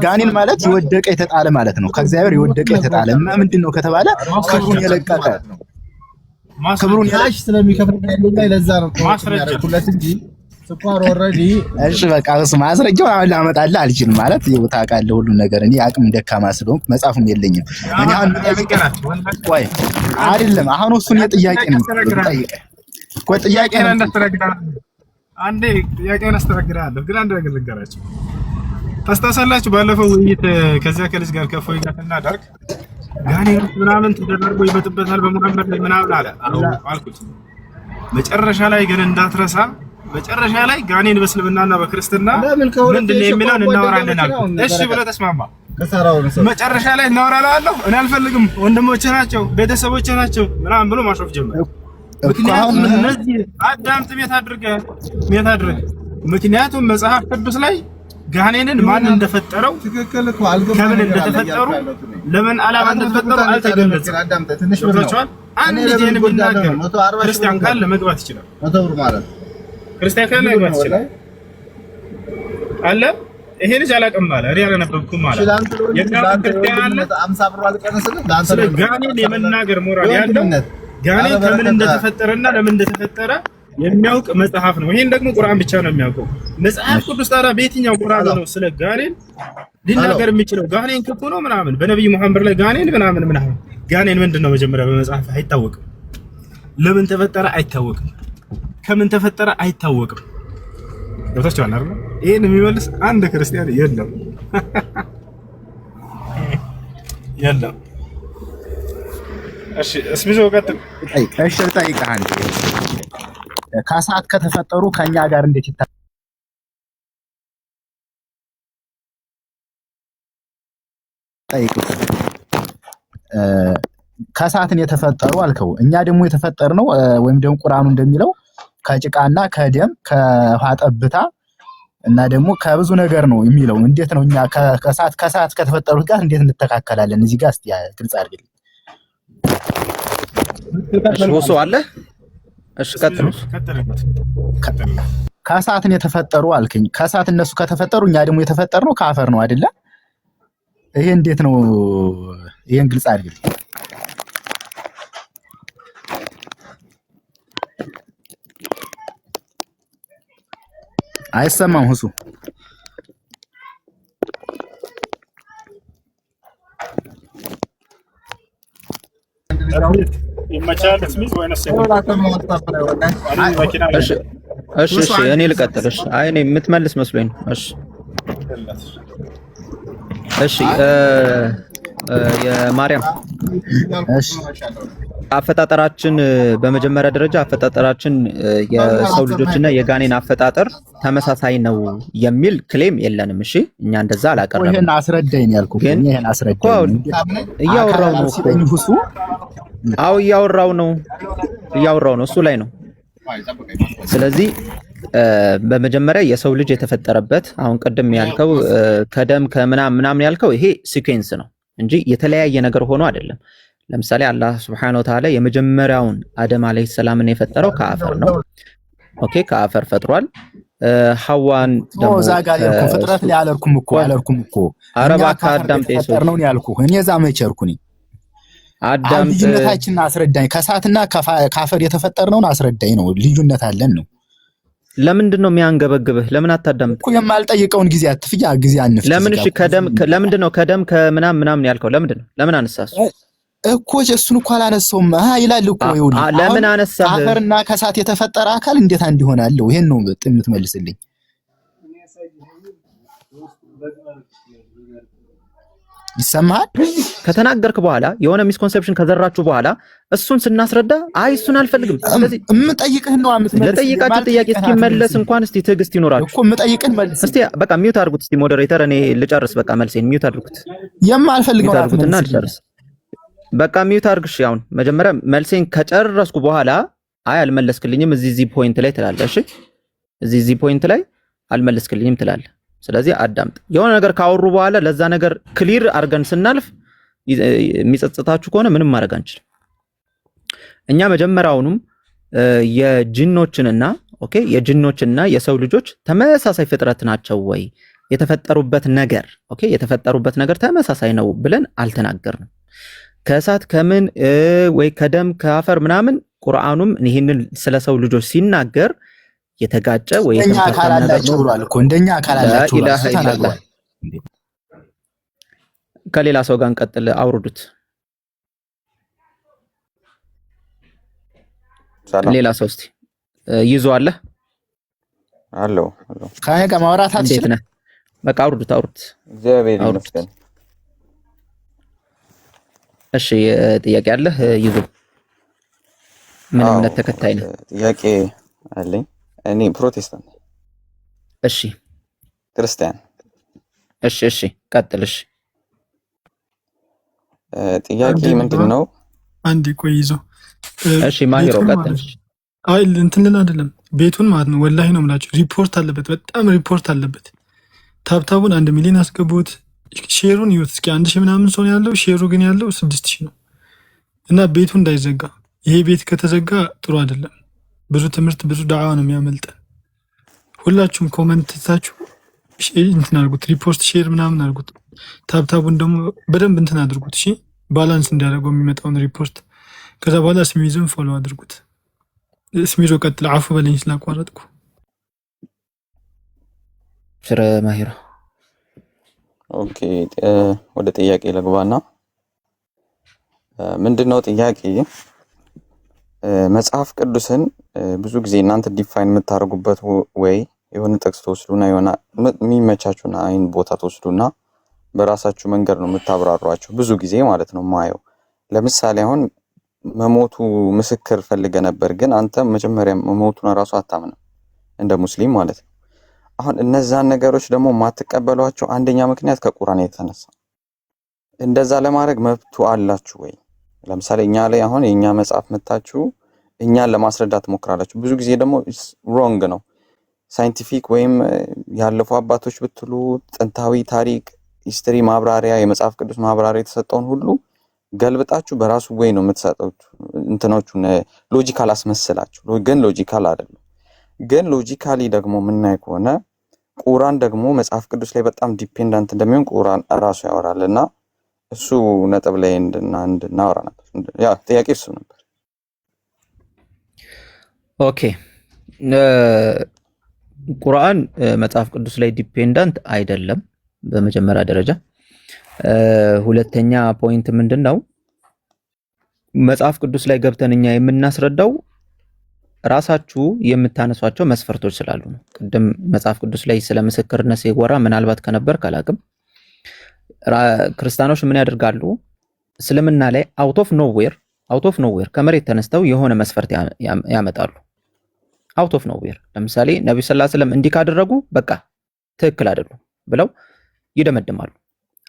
ጋኔን ማለት የወደቀ የተጣለ ማለት ነው። ከእግዚአብሔር የወደቀ የተጣለ ምንድነው ከተባለ ክብሩን የለቀቀ ክብሩን ስለሚከፍል ላይ ለዛ ነው ማስረጃ እንጂ ስኳር ኦልሬዲ እሺ በቃ እሱ ማስረጃውን አሁን ላመጣልህ አልችልም። ማለት ይኸው ታውቃለህ ሁሉ ነገር እኔ አቅም ደካማ ስለሆንኩ መጽሐፉም የለኝም። እኔ አሁን ቆይ አይደለም አሁን እሱን የጥያቄ ነው ጠይቀህ ቆይ ጥያቄ ነው አንዴ ጥያቄውን አስተናግዳለሁ። ግን አንድ ነገር ልንገራችሁ። ታስታውሳላችሁ ባለፈው ውይይት ከዚያ ከልጅ ጋር ከፎይ ጋር እናደርግ ጋኔን ምናምን ተደርጎ ይመጥበታል በመሐመድ ላይ ምናምን አለ አልኩት። መጨረሻ ላይ ግን እንዳትረሳ መጨረሻ ላይ ጋኔን በእስልምናና በክርስትና ምንድነው የሚለውን እናወራለን አልኩት። እሺ ብሎ ተስማማ። መጨረሻ ላይ እናወራላለሁ እኔ አልፈልግም ወንድሞቼ ናቸው ቤተሰቦቼ ናቸው ምናምን ብሎ ማሾፍ ጀመረ። ምክንያቱም እነዚህ አዳምጥ ቤት አድርገህ ምክንያቱም መጽሐፍ ቅዱስ ላይ ጋኔንን ማን እንደፈጠረው ከምን እንደተፈጠሩ ለምን ዓላማ እንደተፈጠሩ አልተገለጸም። አንድ ዲን ቢናገር ክርስቲያን ካለ መግባት ይችላል። ክርስቲያን ካለ መግባት ይችላል አለ። ይሄ ልጅ አላውቅም አለ። እኔ አላነበብኩም አለ። የጋኔን ክርስቲያን አለ 50 ብር አልቀነስልህ ስለ ጋኔን የመናገር ሞራል ያለው ጋኔን ከምን እንደተፈጠረና ለምን እንደተፈጠረ የሚያውቅ መጽሐፍ ነው። ይሄን ደግሞ ቁርአን ብቻ ነው የሚያውቀው። መጽሐፍ ቅዱስ ታዲያ በየትኛው ቁርአን ነው ስለ ጋኔን ሊናገር የሚችለው? ጋኔን ክፉ ነው ምናምን በነብዩ መሐመድ ላይ ጋኔን ምናምን ጋኔን ምንድነው? መጀመሪያ በመጽሐፍ አይታወቅም። ለምን ተፈጠረ አይታወቅም። ከምን ተፈጠረ አይታወቅም። ገብታችኋል አይደል? ይሄን የሚመልስ አንድ ክርስቲያን የለም የለም። እሺ እስቢዞ ቀጥል። እሺ ልጠይቅህ አንዴ ከሰዓት ከተፈጠሩ ከኛ ጋር እንዴት ይታያል? ከሰዓትን የተፈጠሩ አልከው። እኛ ደግሞ የተፈጠርነው ወይም ደግሞ ቁርአኑ እንደሚለው ከጭቃና ከደም ከውሃ ጠብታ እና ደግሞ ከብዙ ነገር ነው የሚለው። እንዴት ነው እኛ ከሰዓት ከተፈጠሩት ጋር እንዴት እንተካከላለን? እዚህ ጋር እስቲ ግልጽ አድርግልኝ። እሺ ወሶ አለ። እሺ ቀጥሉ። ከሰዓትን የተፈጠሩ አልከኝ። ከሰዓት እነሱ ከተፈጠሩ እኛ ደግሞ የተፈጠርነው ከአፈር ነው አይደለ? ይሄ እንዴት ነው? ይሄን ግልጽ አድርግልኝ። አይሰማም ሁሱ ይመቻል። ስሚዝ ወይንስ እሺ እኔ ልቀጥል። እሺ አይ እኔ የምትመልስ መስሎኝ ነው። እሺ የማርያም አፈጣጠራችን በመጀመሪያ ደረጃ አፈጣጠራችን የሰው ልጆችና የጋኔን አፈጣጠር ተመሳሳይ ነው የሚል ክሌም የለንም። እሺ እኛ እንደዛ አላቀረብንም። ይሄን አስረዳኝ ያልኩህ ግን ይሄን አስረዳኝ እያወራው ነው ሁሱ። አው እያወራው ነው እሱ ላይ ነው። ስለዚህ በመጀመሪያ የሰው ልጅ የተፈጠረበት አሁን ቅድም ያልከው ከደም ከምናምን ያልከው ይሄ ሲኩዌንስ ነው እንጂ የተለያየ ነገር ሆኖ አይደለም። ለምሳሌ አላህ Subhanahu Wa Ta'ala የመጀመሪያውን አደም አለይሂ ሰላምን የፈጠረው ከአፈር ነው። ኦኬ ከአፈር ፈጥሯል። ሐዋን ደግሞ ዛጋ ያልኩ ፍጥረት ላይ አለርኩም እኮ አረባ ከአዳም ጤሶ ነው ያልኩህ። እኔ ዛ መቸርኩኝ አዳም ልዩነታችንን አስረዳኝ። ከእሳትና ከአፈር የተፈጠርነውን አስረዳኝ ነው። ልዩነት አለን ነው። ለምንድን ነው የሚያንገበግብህ? ለምን አታዳምጥ እኮ የማልጠይቀውን ጊዜ አትፍያ ጊዜ አንፍት። ለምን እሺ ለምንድን ነው ከደም ከምናምን ያልከው? ለምን አነሳስ እኮ እሱን እኮ አላነሳውም ይላል እኮ። ይኸውልህ ለምን አነሳህ? ከአፈርና ከእሳት የተፈጠረ አካል እንዴት አንድ ይሆናል? ይሄን ነው የምትመልስልኝ። ይሰማሃል? ከተናገርክ በኋላ የሆነ ሚስኮንሰፕሽን ከዘራችሁ በኋላ እሱን ስናስረዳ አይ እሱን አልፈልግም። ስለዚህ የምጠይቅህን ነው አምጥተህ ለጠይቃችሁ ጥያቄ እስኪመለስ እንኳን እስቲ ትዕግስት ይኖራችሁ እኮ። የምጠይቅህን መልስ እስቲ በቃ ሚውት አድርጉት እስቲ ሞዴሬተር፣ እኔ ልጨርስ። በቃ መልሴን ሚውት አድርጉት። የማልፈልገው አድርጉትና ልጨርስ። በቃ ሚውት አድርግ። እሺ አሁን መጀመሪያ መልሴን ከጨረስኩ በኋላ አይ አልመለስክልኝም እዚህ ፖይንት ላይ ትላለህ። እሺ እዚህ ፖይንት ላይ አልመለስክልኝም ትላለህ። ስለዚህ አዳምጥ። የሆነ ነገር ካወሩ በኋላ ለዛ ነገር ክሊር አድርገን ስናልፍ የሚጸጽታችሁ ከሆነ ምንም ማድረግ አንችልም። እኛ መጀመሪያውንም የጂኖችና የሰው ልጆች ተመሳሳይ ፍጥረት ናቸው ወይ የተፈጠሩበት ነገር ተመሳሳይ ነው ብለን አልተናገርንም። ከእሳት ከምን ወይ ከደም ከአፈር ምናምን ቁርአኑም ይህንን ስለ ሰው ልጆች ሲናገር የተጋጨ ወይ እንደኛ አካል የተምታታም ነገር አላችሁ ነው። ብሏል እኮ እንደኛ አካል አላችሁ ብሏል። ላኢላሃ እሱ ኢለላህ። ተናግሯል። ከሌላ ሰው ጋር እንቀጥል፣ አውርዱት። ሰላም ሌላ ሰው እስቲ ይዞ አለ አለው። ከእኔ ጋር ማውራት እንዴት አትችልም? ነህ? በቃ አውርዱት፣ አውርዱት። እግዚአብሔር አውርዱት። ይመስገን። እሺ ጥያቄ አለህ? ይዞ ምን አዎ እምነት ተከታይ ነህ? ጥያቄ አለኝ። እኔ ፕሮቴስታንት ነኝ። እሺ ክርስቲያን። እሺ እሺ ቀጥል። እሺ ጥያቄ ምንድን ነው? አንዴ ቆይ ይዞ እሺ ማሂሮ ቤቱን ቀጥል። ማለት ነው። አይ እንትን ልል አይደለም ቤቱን ማለት ነው። ወላሂ ነው የምላችሁ ሪፖርት አለበት፣ በጣም ሪፖርት አለበት። ታብታቡን 1 ሚሊዮን አስገቡት። ሼሩን ይወት እስኪ 1000 ምናምን ሰው ነው ያለው። ሼሩ ግን ያለው 6000 ነው። እና ቤቱ እንዳይዘጋ፣ ይሄ ቤት ከተዘጋ ጥሩ አይደለም። ብዙ ትምህርት ብዙ ዳዕዋ ነው የሚያመልጠን። ሁላችሁም ኮመንት ታችሁ እንትን አድርጉት፣ ሪፖርት ሼር ምናምን አድርጉት። ታብታቡን ደግሞ በደንብ እንትን አድርጉት። እሺ ባላንስ እንዲያደርገው የሚመጣውን ሪፖርት። ከዛ በኋላ ስሚዙን ፎሎ አድርጉት። ስሚዞ ቀጥል። አፉ በለኝ ስላቋረጥኩ። ስለ ማሂሮ ኦኬ ወደ ጥያቄ ልግባና ምንድነው ጥያቄ መጽሐፍ ቅዱስን ብዙ ጊዜ እናንተ ዲፋይን የምታደርጉበት ወይ የሆነ ጥቅስ ተወስዱና የሆነ የሚመቻችሁና አይን ቦታ ተወስዱና በራሳችሁ መንገድ ነው የምታብራሯቸው ብዙ ጊዜ ማለት ነው ማየው። ለምሳሌ አሁን መሞቱ ምስክር ፈልገ ነበር፣ ግን አንተ መጀመሪያ መሞቱን ራሱ አታምንም እንደ ሙስሊም ማለት ነው። አሁን እነዛን ነገሮች ደግሞ ማትቀበሏቸው አንደኛ ምክንያት ከቁርአን የተነሳ እንደዛ ለማድረግ መብቱ አላችሁ ወይ? ለምሳሌ እኛ ላይ አሁን የኛ መጽሐፍ መታችሁ እኛን ለማስረዳት ሞክራላችሁ። ብዙ ጊዜ ደግሞ ሮንግ ነው። ሳይንቲፊክ ወይም ያለፉ አባቶች ብትሉ ጥንታዊ ታሪክ ሂስትሪ ማብራሪያ የመጽሐፍ ቅዱስ ማብራሪያ የተሰጠውን ሁሉ ገልብጣችሁ በራሱ ወይ ነው የምትሰጡት። እንትኖቹን ሎጂካል አስመስላችሁ፣ ግን ሎጂካል አይደለም። ግን ሎጂካሊ ደግሞ ምናይ ከሆነ ቁርአን ደግሞ መጽሐፍ ቅዱስ ላይ በጣም ዲፔንዳንት እንደሚሆን ቁርአን ራሱ ያወራልና እሱ ነጥብ ላይ እንድናወራ ነበር። ያ ጥያቄ እሱ ነበር። ኦኬ ቁርአን መጽሐፍ ቅዱስ ላይ ዲፔንዳንት አይደለም በመጀመሪያ ደረጃ። ሁለተኛ ፖይንት ምንድነው? መጽሐፍ ቅዱስ ላይ ገብተን እኛ የምናስረዳው ራሳችሁ የምታነሷቸው መስፈርቶች ስላሉ ነው። ቅድም መጽሐፍ ቅዱስ ላይ ስለ ምስክርነት ሲወራ ምናልባት ከነበር ካላቅም ክርስቲያኖች ምን ያደርጋሉ? እስልምና ላይ አውት ኦፍ ኖዌር ከመሬት ተነስተው የሆነ መስፈርት ያመጣሉ። አውት ኦፍ ኖዌር ለምሳሌ ነብዩ ሰለላሁ ዐለይሂ ወሰለም እንዲህ ካደረጉ በቃ ትክክል አይደሉም ብለው ይደመድማሉ።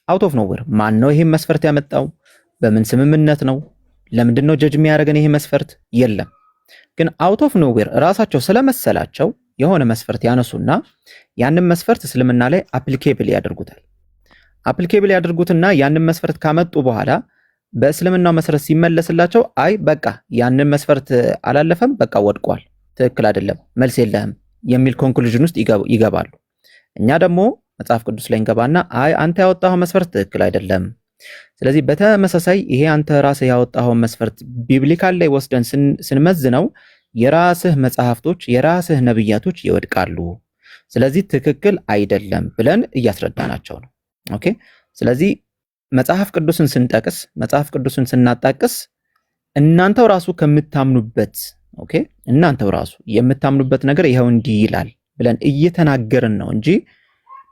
አውት ኦፍ ኖዌር ማን ነው ይሄን መስፈርት ያመጣው? በምን ስምምነት ነው? ለምንድን ነው ጀጅ የሚያደርገን ይሄ መስፈርት? የለም። ግን አውት ኦፍ ኖዌር ራሳቸው ስለመሰላቸው የሆነ መስፈርት ያነሱና ያንን መስፈርት እስልምና ላይ አፕሊኬብል ያደርጉታል። አፕሊኬብል ያደርጉትና ያንን መስፈርት ካመጡ በኋላ በእስልምናው መሰረት ሲመለስላቸው አይ በቃ ያንን መስፈርት አላለፈም፣ በቃ ወድቋል፣ ትክክል አይደለም፣ መልስ የለህም የሚል ኮንክሉዥን ውስጥ ይገባሉ። እኛ ደግሞ መጽሐፍ ቅዱስ ላይ እንገባና አይ አንተ ያወጣኸው መስፈርት ትክክል አይደለም፣ ስለዚህ በተመሳሳይ ይሄ አንተ ራስህ ያወጣኸው መስፈርት ቢብሊካል ላይ ወስደን ስንመዝነው የራስህ መጽሐፍቶች የራስህ ነብያቶች ይወድቃሉ፣ ስለዚህ ትክክል አይደለም ብለን እያስረዳናቸው ነው። ኦኬ ስለዚህ መጽሐፍ ቅዱስን ስንጠቅስ መጽሐፍ ቅዱስን ስናጣቅስ እናንተው ራሱ ከምታምኑበት ኦኬ እናንተው ራሱ የምታምኑበት ነገር ይሄው እንዲህ ይላል ብለን እየተናገርን ነው እንጂ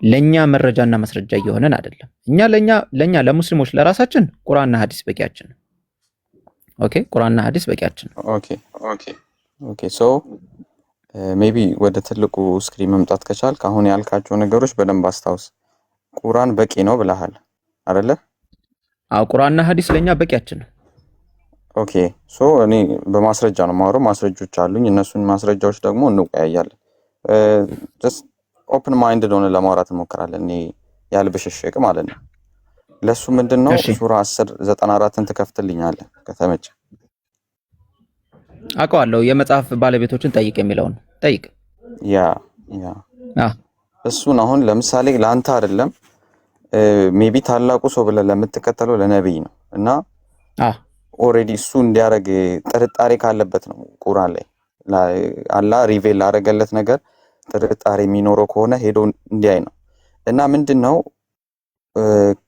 ለኛ መረጃና ማስረጃ እየሆነን አይደለም። ለኛ ለሙስሊሞች ለራሳችን ቁርአንና ሐዲስ በቂያችን። ኦኬ ቁርአንና ሐዲስ በቂያችን። ኦኬ ሶ ሜቢ ወደ ትልቁ ስክሪን መምጣት ከቻልክ አሁን ያልካቸው ነገሮች በደንብ አስታውስ። ቁርአን በቂ ነው ብለሃል አይደለ? አዎ ቁርአንና ሐዲስ ለኛ በቂያችን ነው። ኦኬ ሶ እኔ በማስረጃ ነው የማወራው። ማስረጃዎች አሉኝ። እነሱን ማስረጃዎች ደግሞ እንወያያለን። ጀስት ኦፕን ማይንድ ሆነ ለማውራት እንሞክራለን። እኔ ያልብሽሽቅ ማለት ነው። ለሱ ምንድነው ሱራ 10:94ን ትከፍትልኛለህ ከተመቸ? አውቀዋለሁ። የመጽሐፍ ባለቤቶችን ጠይቅ የሚለውን ጠይቅ። ያ እሱን አሁን ለምሳሌ ለአንተ አይደለም ሜቢ ታላቁ ሰው ብለህ ለምትከተለው ለነብይ ነው እና ኦሬዲ እሱ እንዲያረግ ጥርጣሬ ካለበት ነው ቁርአን ላይ አላህ ሪቬል ላደረገለት ነገር ጥርጣሬ የሚኖረው ከሆነ ሄዶ እንዲያይ ነው። እና ምንድነው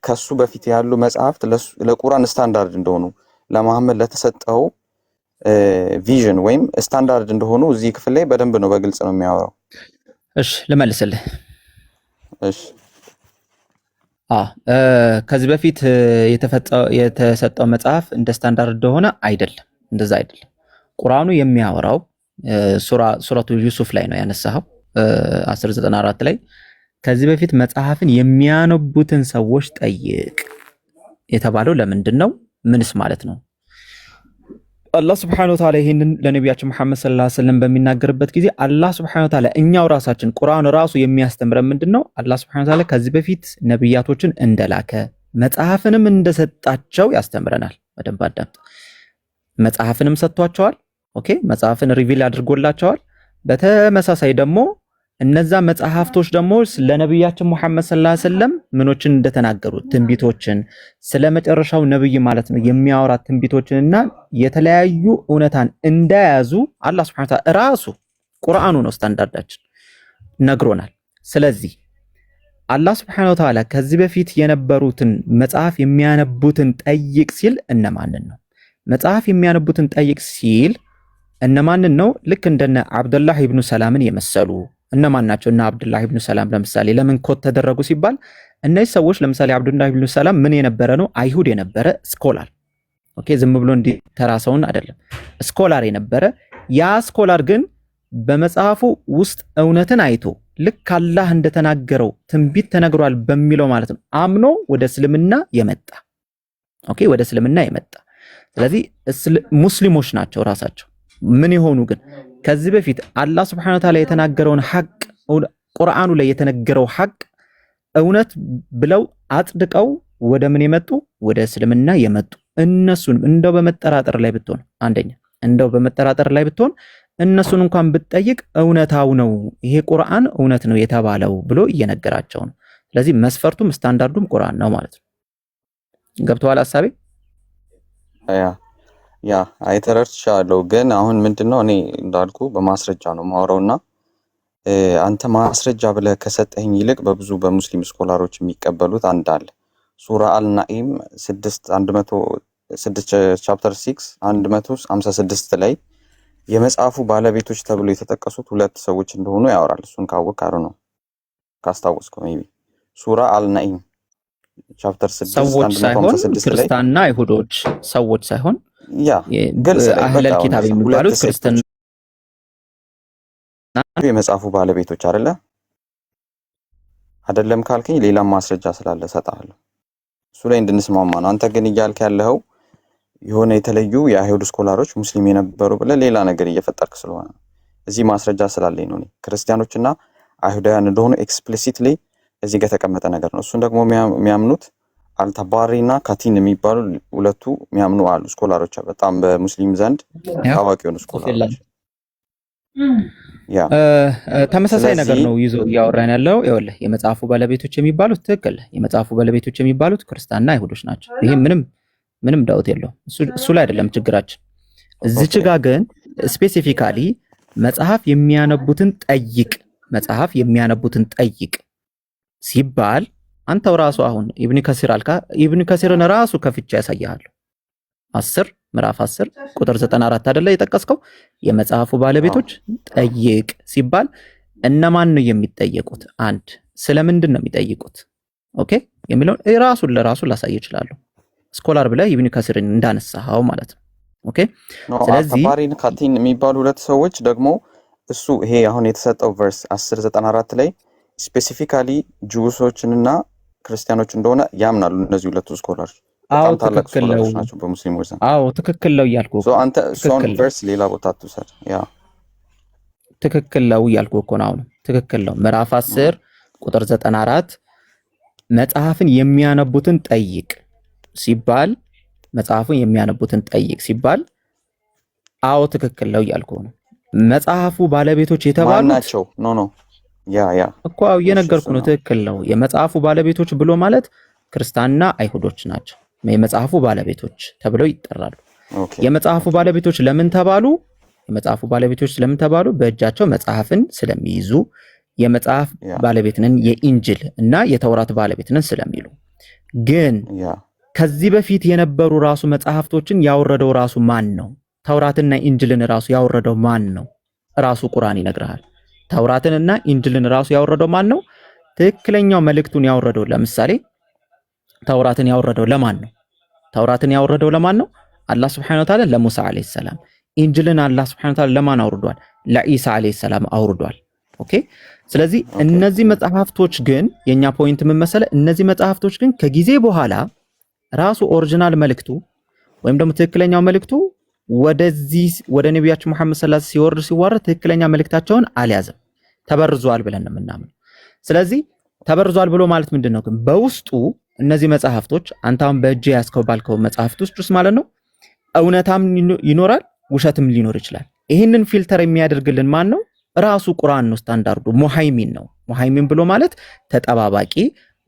ከሱ በፊት ያሉ መጽሐፍት ለቁርአን ስታንዳርድ እንደሆኑ ለመሐመድ ለተሰጠው ቪዥን ወይም ስታንዳርድ እንደሆኑ እዚህ ክፍል ላይ በደንብ ነው በግልጽ ነው የሚያወራው። እሺ ልመልስልህ። እሺ ከዚህ በፊት የተሰጠው መጽሐፍ እንደ ስታንዳርድ እንደሆነ አይደለም፣ እንደዛ አይደለም። ቁርአኑ የሚያወራው ሱረቱ ዩሱፍ ላይ ነው ያነሳው 1094 ላይ ከዚህ በፊት መጽሐፍን የሚያነቡትን ሰዎች ጠይቅ የተባለው ለምንድን ነው? ምንስ ማለት ነው? አላህ Subhanahu Wa Ta'ala ይሄንን ለነቢያችን መሐመድ ሰለላሁ ዐለይሂ ወሰለም በሚናገርበት ጊዜ አላህ Subhanahu Wa Ta'ala እኛው ራሳችን ቁርአን ራሱ የሚያስተምረን ምንድነው? አላህ Subhanahu Wa Ta'ala ከዚህ በፊት ነብያቶችን እንደላከ መጽሐፍንም እንደሰጣቸው ያስተምረናል። በደንብ አዳምጥ። መጽሐፍንም ሰጥቷቸዋል። ኦኬ፣ መጽሐፍን ሪቪል አድርጎላቸዋል። በተመሳሳይ ደግሞ እነዛ መጽሐፍቶች ደግሞ ለነብያችን መሐመድ ሰለላሁ ዐለይሂ ወሰለም ምኖችን እንደተናገሩ ትንቢቶችን ስለመጨረሻው ነብይ ማለት ነው የሚያወራ ትንቢቶችንና የተለያዩ እውነታን እንደያዙ አላህ Subhanahu Wa Ta'ala ራሱ ቁርአኑ ነው ስታንዳርዳችን ነግሮናል። ስለዚህ አላህ Subhanahu Wa Ta'ala ከዚህ በፊት የነበሩትን መጽሐፍ የሚያነቡትን ጠይቅ ሲል እነማንን ነው? መጽሐፍ የሚያነቡትን ጠይቅ ሲል እነማንን ነው? ልክ እንደነ አብዱላህ ኢብኑ ሰላምን የመሰሉ እነማን ናቸው? እና አብዱላህ ኢብኑ ሰላም ለምሳሌ ለምን ኮት ተደረጉ ሲባል እነዚህ ሰዎች ለምሳሌ አብዱላህ ኢብኑ ሰላም ምን የነበረ ነው? አይሁድ የነበረ ስኮላር። ኦኬ፣ ዝም ብሎ እንዲተራሰውን አይደለም፣ ስኮላር የነበረ ያ ስኮላር ግን በመጽሐፉ ውስጥ እውነትን አይቶ ልክ አላህ እንደተናገረው ትንቢት ተነግሯል በሚለው ማለት ነው አምኖ ወደ እስልምና የመጣ ኦኬ፣ ወደ እስልምና የመጣ ስለዚህ ሙስሊሞች ናቸው ራሳቸው። ምን የሆኑ ግን ከዚህ በፊት አላህ Subhanahu Wa Ta'ala የተናገረውን ሐቅ ቁርአኑ ላይ የተነገረው ሐቅ እውነት ብለው አጽድቀው ወደ ምን የመጡ ወደ እስልምና የመጡ እነሱንም እንደው በመጠራጠር ላይ ብትሆን አንደኛ እንደው በመጠራጠር ላይ ብትሆን እነሱን እንኳን ብትጠይቅ እውነታው ነው ይሄ ቁርአን እውነት ነው የተባለው ብሎ እየነገራቸው ነው። ስለዚህ መስፈርቱም ስታንዳርዱም ቁርአን ነው ማለት ነው። ገብተዋል ሐሳቤ? ያ አይተረድቻለሁ። ግን አሁን ምንድነው እኔ እንዳልኩ በማስረጃ ነው ማወራውና አንተ ማስረጃ ብለህ ከሰጠኝ ይልቅ በብዙ በሙስሊም ስኮላሮች የሚቀበሉት አንድ አለ። ሱራ አልናኢም 6 ቻፕተር 6 156 ላይ የመጽሐፉ ባለቤቶች ተብሎ የተጠቀሱት ሁለት ሰዎች እንደሆኑ ያወራል። እሱን ካወቅ አሩ ነው ካስታወስከው ሜቢ ሱራ አልናኢም ቻፕተር 6 ሰዎች ሳይሆን ክርስቲያንና አይሁዶች ሰዎች ሳይሆን ያ ግልጽ አህለል ኪታብ የሚባሉት ክርስቲያንና የመጽሐፉ ባለቤቶች አይደለም ካልከኝ ሌላ ማስረጃ ስላለ ሰጣለሁ። እሱ ላይ እንድንስማማ ነው። አንተ ግን እያልክ ያለው የሆነ የተለዩ የአይሁድ ስኮላሮች ሙስሊም የነበሩ ብለህ ሌላ ነገር እየፈጠርክ ስለሆነ እዚህ ማስረጃ ስላለኝ ነው። ክርስቲያኖችና አይሁዳውያን እንደሆኑ ኤክስፕሊሲትሊ እዚህ ጋር የተቀመጠ ነገር ነው። እሱን ደግሞ የሚያምኑት አልታባሪና ካቲን የሚባሉ ሁለቱ የሚያምኑ አሉ ስኮላሮች፣ በጣም በሙስሊም ዘንድ ታዋቂ የሆኑ ስኮላሮች። ያ ተመሳሳይ ነገር ነው ይዞ ያወራን ያለው። ይኸውልህ የመጽሐፉ ባለቤቶች የሚባሉት ትክክል፣ የመጽሐፉ ባለቤቶች የሚባሉት ክርስቲያንና አይሁዶች ናቸው። ይሄ ምንም ዳውት የለውም። እሱ ላይ አይደለም ችግራችን። እዚች ጋር ግን ስፔሲፊካሊ መጽሐፍ የሚያነቡትን ጠይቅ ሲባል አንተው ራሱ አሁን ኢብኑ ከሲር አልካ ኢብኑ ከሲርን ራሱ ከፍቼ ያሳያለሁ። ምዕራፍ 10 ቁጥር 94 አይደለ የጠቀስከው? የመጽሐፉ ባለቤቶች ጠይቅ ሲባል እነማን ነው የሚጠየቁት? አንድ ስለምንድን ነው የሚጠይቁት? ኦኬ የሚለውን ራሱ ላሳይ ይችላል። ስኮላር ብለህ ኢብኑ ከሲርን እንዳነሳው ማለት ነው። ኦኬ ስለዚህ አልታባሪን ካቲን የሚባሉ ሁለት ሰዎች ደግሞ እሱ ይሄ አሁን የተሰጠው ቨርስ 1094 ላይ ስፔሲፊካሊ ጁሶችንና ክርስቲያኖች እንደሆነ ያምናሉ እነዚህ ሁለቱ ስኮላሮች። በጣም ታላቅ ስኮላሮች ናቸው በሙስሊሞች ዘንድ። ትክክል ነው እያልኩህ እኮ አንተ እሱን ቨርስ ሌላ ቦታ አትውሰድ። ያ ትክክል ነው እያልኩህ እኮ ነው። አሁን ትክክል ነው። ምዕራፍ 10 ቁጥር 94 መጽሐፍን የሚያነቡትን ጠይቅ ሲባል ትክክል ነው እያልኩህ ነው። መጽሐፉ ባለቤቶች የተባሉት ናቸው ኖ ያ እኮ እየነገርኩህ ነው። ትክክል ነው። የመጽሐፉ ባለቤቶች ብሎ ማለት ክርስቲያንና አይሁዶች ናቸው። የመጽሐፉ ባለቤቶች ተብለው ይጠራሉ። የመጽሐፉ ባለቤቶች ለምን ተባሉ? የመጽሐፉ ባለቤቶች ስለምን ተባሉ? በእጃቸው መጽሐፍን ስለሚይዙ የመጽሐፍ ባለቤት ነን፣ የኢንጅል እና የተውራት ባለቤት ነን ስለሚሉ። ግን ከዚህ በፊት የነበሩ ራሱ መጽሐፍቶችን ያወረደው ራሱ ማን ነው? ተውራትና ኢንጅልን ራሱ ያወረደው ማን ነው? ራሱ ቁርአን ይነግርሃል። ተውራትንና ኢንጅልን ራሱ ያወረደው ማን ነው? ትክክለኛው መልእክቱን ያወረደው ለምሳሌ ተውራትን ያወረደው ለማን ነው? ተውራትን ያወረደው ለማን ነው? አላህ Subhanahu Wa Ta'ala ለሙሳ አለይሂ ሰላም። ኢንጅልን አላህ Subhanahu Wa Ta'ala ለማን አውርዷል? ለኢሳ አለይሂ ሰላም አውርዷል። ኦኬ። ስለዚህ እነዚህ መጽሐፍቶች ግን የኛ ፖይንት ምን መሰለ? እነዚህ መጽሐፍቶች ግን ከጊዜ በኋላ ራሱ ኦሪጂናል መልእክቱ ወይም ደግሞ ትክክለኛው መልእክቱ ወደዚህ ወደ ነቢያችን መሐመድ ሰለላሁ ዐለይሂ ወሰለም ሲዋረድ ትክክለኛ መልእክታቸውን አልያዘም፣ ተበርዟል ብለን ነው የምናምነው። ስለዚህ ተበርዟል ብሎ ማለት ምንድነው? ግን በውስጡ እነዚህ መጽሐፍቶች አንተ አሁን በእጅ ያስከው ባልከው መጽሐፍቶች ውስጥ ማለት ነው እውነታም ይኖራል፣ ውሸትም ሊኖር ይችላል። ይህንን ፊልተር የሚያደርግልን ማን ነው? ራሱ ቁርአን ነው። ስታንዳርዱ ሙሃይሚን ነው። ሙሃይሚን ብሎ ማለት ተጠባባቂ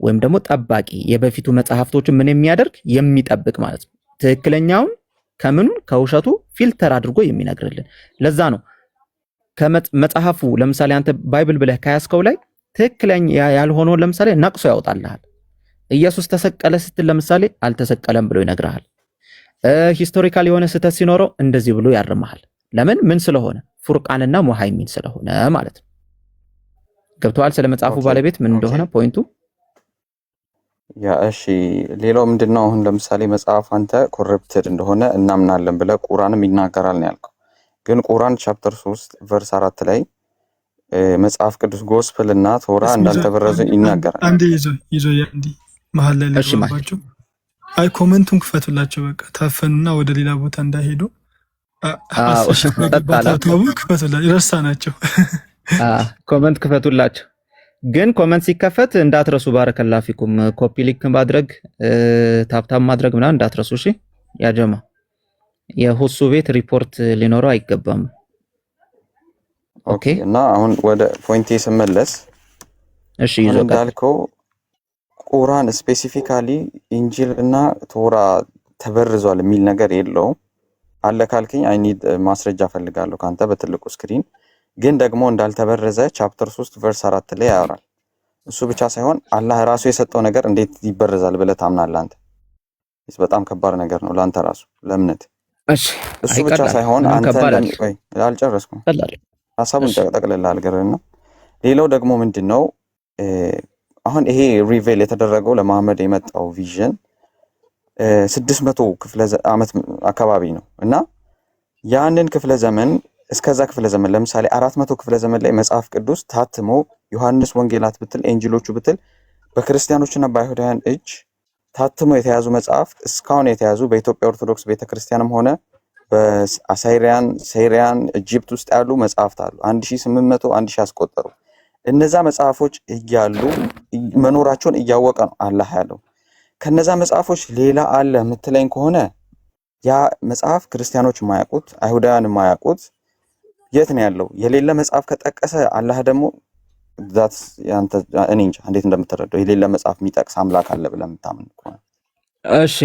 ወይም ደግሞ ጠባቂ፣ የበፊቱ መጽሐፍቶችን ምን የሚያደርግ የሚጠብቅ ማለት ነው። ትክክለኛውን ከምኑ ከውሸቱ ፊልተር አድርጎ የሚነግርልን። ለዛ ነው ከመጽሐፉ ለምሳሌ አንተ ባይብል ብለህ ከያዝከው ላይ ትክክለኛ ያልሆነውን ለምሳሌ ነቅሶ ያወጣልሃል። ኢየሱስ ተሰቀለ ስትል ለምሳሌ አልተሰቀለም ብሎ ይነግርሃል። ሂስቶሪካል የሆነ ስህተት ሲኖረው እንደዚህ ብሎ ያርምሃል። ለምን? ምን ስለሆነ? ፉርቃንና ሙሃይሚን ስለሆነ ማለት ነው። ገብቶሃል? ስለ መጽሐፉ ባለቤት ምን እንደሆነ ፖይንቱ። ያ እሺ፣ ሌላው ምንድነው? አሁን ለምሳሌ መጽሐፍ አንተ ኮረፕትድ እንደሆነ እናምናለን ብለህ ቁርአንም ይናገራል ነው ያልከው። ግን ቁርአን ቻፕተር 3 ቨርስ 4 ላይ መጽሐፍ ቅዱስ ጎስፐል እና ቶራ እንዳልተበረዘ ይናገራል። አንዴ ይዞ አንዴ መሀል ላይ ለባቸው። አይ ኮመንቱን ክፈቱላቸው፣ በቃ ታፈኑና ወደ ሌላ ቦታ እንዳይሄዱ። ክፈቱላቸው፣ ረሳናቸው። ኮመንት ክፈቱላቸው። ግን ኮመንት ሲከፈት እንዳትረሱ። ባረከላ ፊኩም ኮፒ ሊንክ ማድረግ ታፕታፕ ማድረግ ምናምን እንዳትረሱ። እሺ ያጀማ የሁሱ ቤት ሪፖርት ሊኖረው አይገባም። ኦኬ። እና አሁን ወደ ፖይንቴ ስመለስ እሺ ይዞ እንዳልከው ቁርአን ስፔሲፊካሊ ኢንጂል እና ቶራ ተበርዟል የሚል ነገር የለውም። አለ ካልከኝ አይ ኒድ ማስረጃ ፈልጋለሁ ካንተ በትልቁ ስክሪን። ግን ደግሞ እንዳልተበረዘ ቻፕተር 3 ቨርስ 4 ላይ ያወራል። እሱ ብቻ ሳይሆን አላህ ራሱ የሰጠው ነገር እንዴት ይበረዛል ብለህ ታምናለህ አንተ? በጣም ከባድ ነገር ነው ለአንተ ራሱ ለእምነት። እሺ እሱ ብቻ ሳይሆን አንተ ወይ አልጨረስኩም፣ ሐሳቡን ጠቅልላ አልገረና። ሌላው ደግሞ ምንድነው አሁን ይሄ ሪቬል የተደረገው ለመሐመድ የመጣው ቪዥን 600 ክፍለ ዓመት አካባቢ ነው እና ያንን ክፍለ ዘመን እስከዛ ክፍለ ዘመን ለምሳሌ 400 ክፍለ ዘመን ላይ መጽሐፍ ቅዱስ ታትሞ ዮሐንስ ወንጌላት ብትል ኤንጂሎቹ ብትል በክርስቲያኖችና በአይሁዳውያን እጅ ታትሞ የተያዙ መጽሐፍት እስካሁን የተያዙ በኢትዮጵያ ኦርቶዶክስ ቤተክርስቲያንም ሆነ በአሳይሪያን ሴሪያን ኢጂፕት ውስጥ ያሉ መጽሐፍት አሉ። 1800 1000 ያስቆጠሩ እነዛ መጽሐፎች እያሉ መኖራቸውን እያወቀ ነው አላህ ያለው። ከነዛ መጽሐፎች ሌላ አለ የምትለኝ ከሆነ ያ መጽሐፍ ክርስቲያኖች የማያውቁት አይሁዳውያን የማያውቁት የት ነው ያለው? የሌለ መጽሐፍ ከጠቀሰ አላህ ደግሞ ዛት ያንተ እኔ እንጃ እንዴት እንደምትረዳው የሌለ መጽሐፍ የሚጠቅስ አምላክ አለ ብለህ የምታምን ከሆነ እሺ፣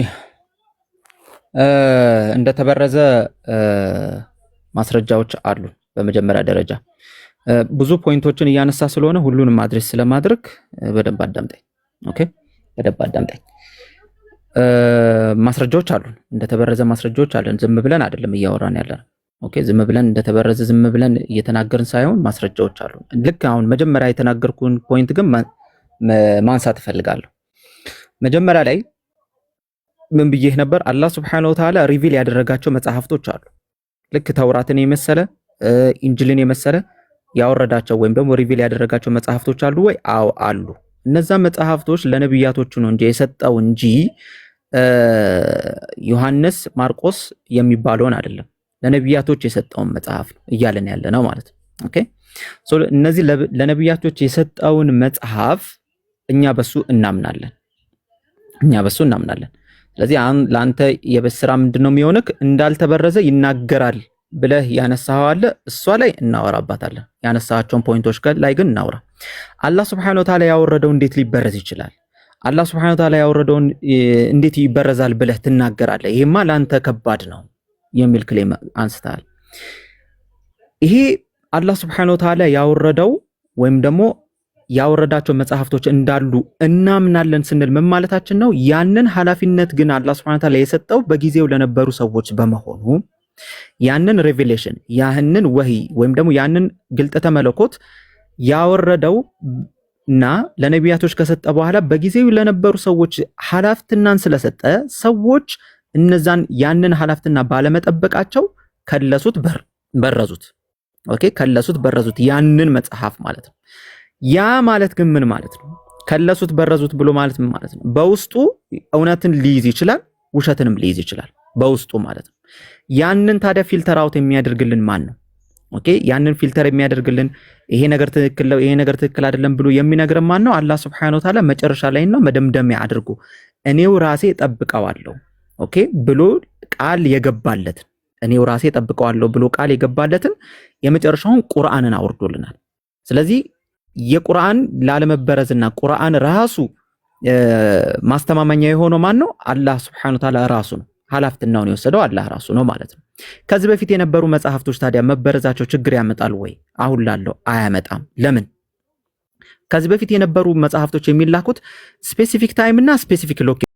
እንደተበረዘ ማስረጃዎች አሉ። በመጀመሪያ ደረጃ ብዙ ፖይንቶችን እያነሳ ስለሆነ ሁሉንም አድሬስ ስለማድረግ በደንብ አዳምጠኝ። ኦኬ፣ በደንብ አዳምጠኝ። ማስረጃዎች አሉ፣ እንደተበረዘ ማስረጃዎች አለን። ዝም ብለን አይደለም እያወራን ያለነው። ኦኬ፣ ዝም ብለን እንደተበረዘ ዝም ብለን እየተናገርን ሳይሆን ማስረጃዎች አሉ። ልክ አሁን መጀመሪያ የተናገርኩን ፖይንት ግን ማንሳት እፈልጋለሁ። መጀመሪያ ላይ ምን ብዬህ ነበር? አላህ Subhanahu Wa Ta'ala ሪቪል ያደረጋቸው መጽሐፍቶች አሉ። ልክ ተውራትን የመሰለ ኢንጂልን የመሰለ ያወረዳቸው ወይም ደግሞ ሪቪል ያደረጋቸው መጽሐፍቶች አሉ ወይ? አዎ አሉ። እነዛ መጽሐፍቶች ለነብያቶቹ ነው እንጂ የሰጠው እንጂ ዮሐንስ ማርቆስ የሚባለውን አይደለም። ለነብያቶች የሰጠውን መጽሐፍ ነው እያለን ያለ ነው ማለት ነው። ኦኬ፣ ሶ እነዚህ ለነብያቶች የሰጠውን መጽሐፍ እኛ በሱ እናምናለን። ስለዚህ ለአንተ የበስራ ምንድነው የሚሆነው? እንዳልተበረዘ ይናገራል ብለህ ያነሳው አለ፣ እሷ ላይ እናወራባታለን። ያነሳቸውን ፖይንቶች ላይ ግን እናወራ። አላህ Subhanahu Wa Ta'ala ያወረደው እንዴት ሊበረዝ ይችላል? አላህ Subhanahu Wa Ta'ala ያወረደውን እንዴት ይበረዛል ብለህ ትናገራለህ? ይሄማ ለአንተ ከባድ ነው የሚል ክሌም አንስተሃል። ይሄ አላህ ስብሐነሁ ወተዓላ ያወረደው ወይም ደግሞ ያወረዳቸው መጽሐፍቶች እንዳሉ እናምናለን ስንል ምን ማለታችን ነው? ያንን ኃላፊነት ግን አላህ ስብሐነሁ ወተዓላ የሰጠው በጊዜው ለነበሩ ሰዎች በመሆኑ ያንን ሬቬሌሽን ያንን ወህይ ወይም ደግሞ ያንን ግልጠተ መለኮት ያወረደው እና ለነቢያቶች ከሰጠ በኋላ በጊዜው ለነበሩ ሰዎች ኃላፊነትን ስለሰጠ ሰዎች እነዛን ያንን ኃላፊነት ባለመጠበቃቸው ከለሱት፣ በረዙት። ኦኬ፣ ከለሱት፣ በረዙት ያንን መጽሐፍ ማለት ነው። ያ ማለት ግን ምን ማለት ነው? ከለሱት፣ በረዙት ብሎ ማለት ምን ማለት ነው? በውስጡ እውነትን ሊይዝ ይችላል፣ ውሸትንም ሊይዝ ይችላል በውስጡ ማለት ነው። ያንን ታዲያ ፊልተር አውት የሚያደርግልን ማን ነው? ኦኬ፣ ያንን ፊልተር የሚያደርግልን ይሄ ነገር ትክክል ነው፣ ይሄ ነገር ትክክል አይደለም ብሎ የሚነግረን ማን ነው? አላህ Subhanahu Wa Ta'ala መጨረሻ ላይ ነው መደምደሚያ አድርጎ እኔው ራሴ ጠብቀዋለሁ ኦኬ ብሎ ቃል የገባለት እኔው ራሴ ጠብቀዋለሁ ብሎ ቃል የገባለትን የመጨረሻውን ቁርአንን አውርዶልናል። ስለዚህ የቁርአን ላለመበረዝና ቁርአን ራሱ ማስተማመኛ የሆነው ማን ነው? አላህ Subhanahu Wa Ta'ala ራሱ ነው። ኃላፊነቱን የወሰደው አላህ ራሱ ነው ማለት ነው። ከዚህ በፊት የነበሩ መጽሐፍቶች ታዲያ መበረዛቸው ችግር ያመጣል ወይ? አሁን ላለው አያመጣም። ለምን? ከዚህ በፊት የነበሩ መጽሐፍቶች የሚላኩት ስፔሲፊክ ታይም እና ስፔሲፊክ ሎኬሽን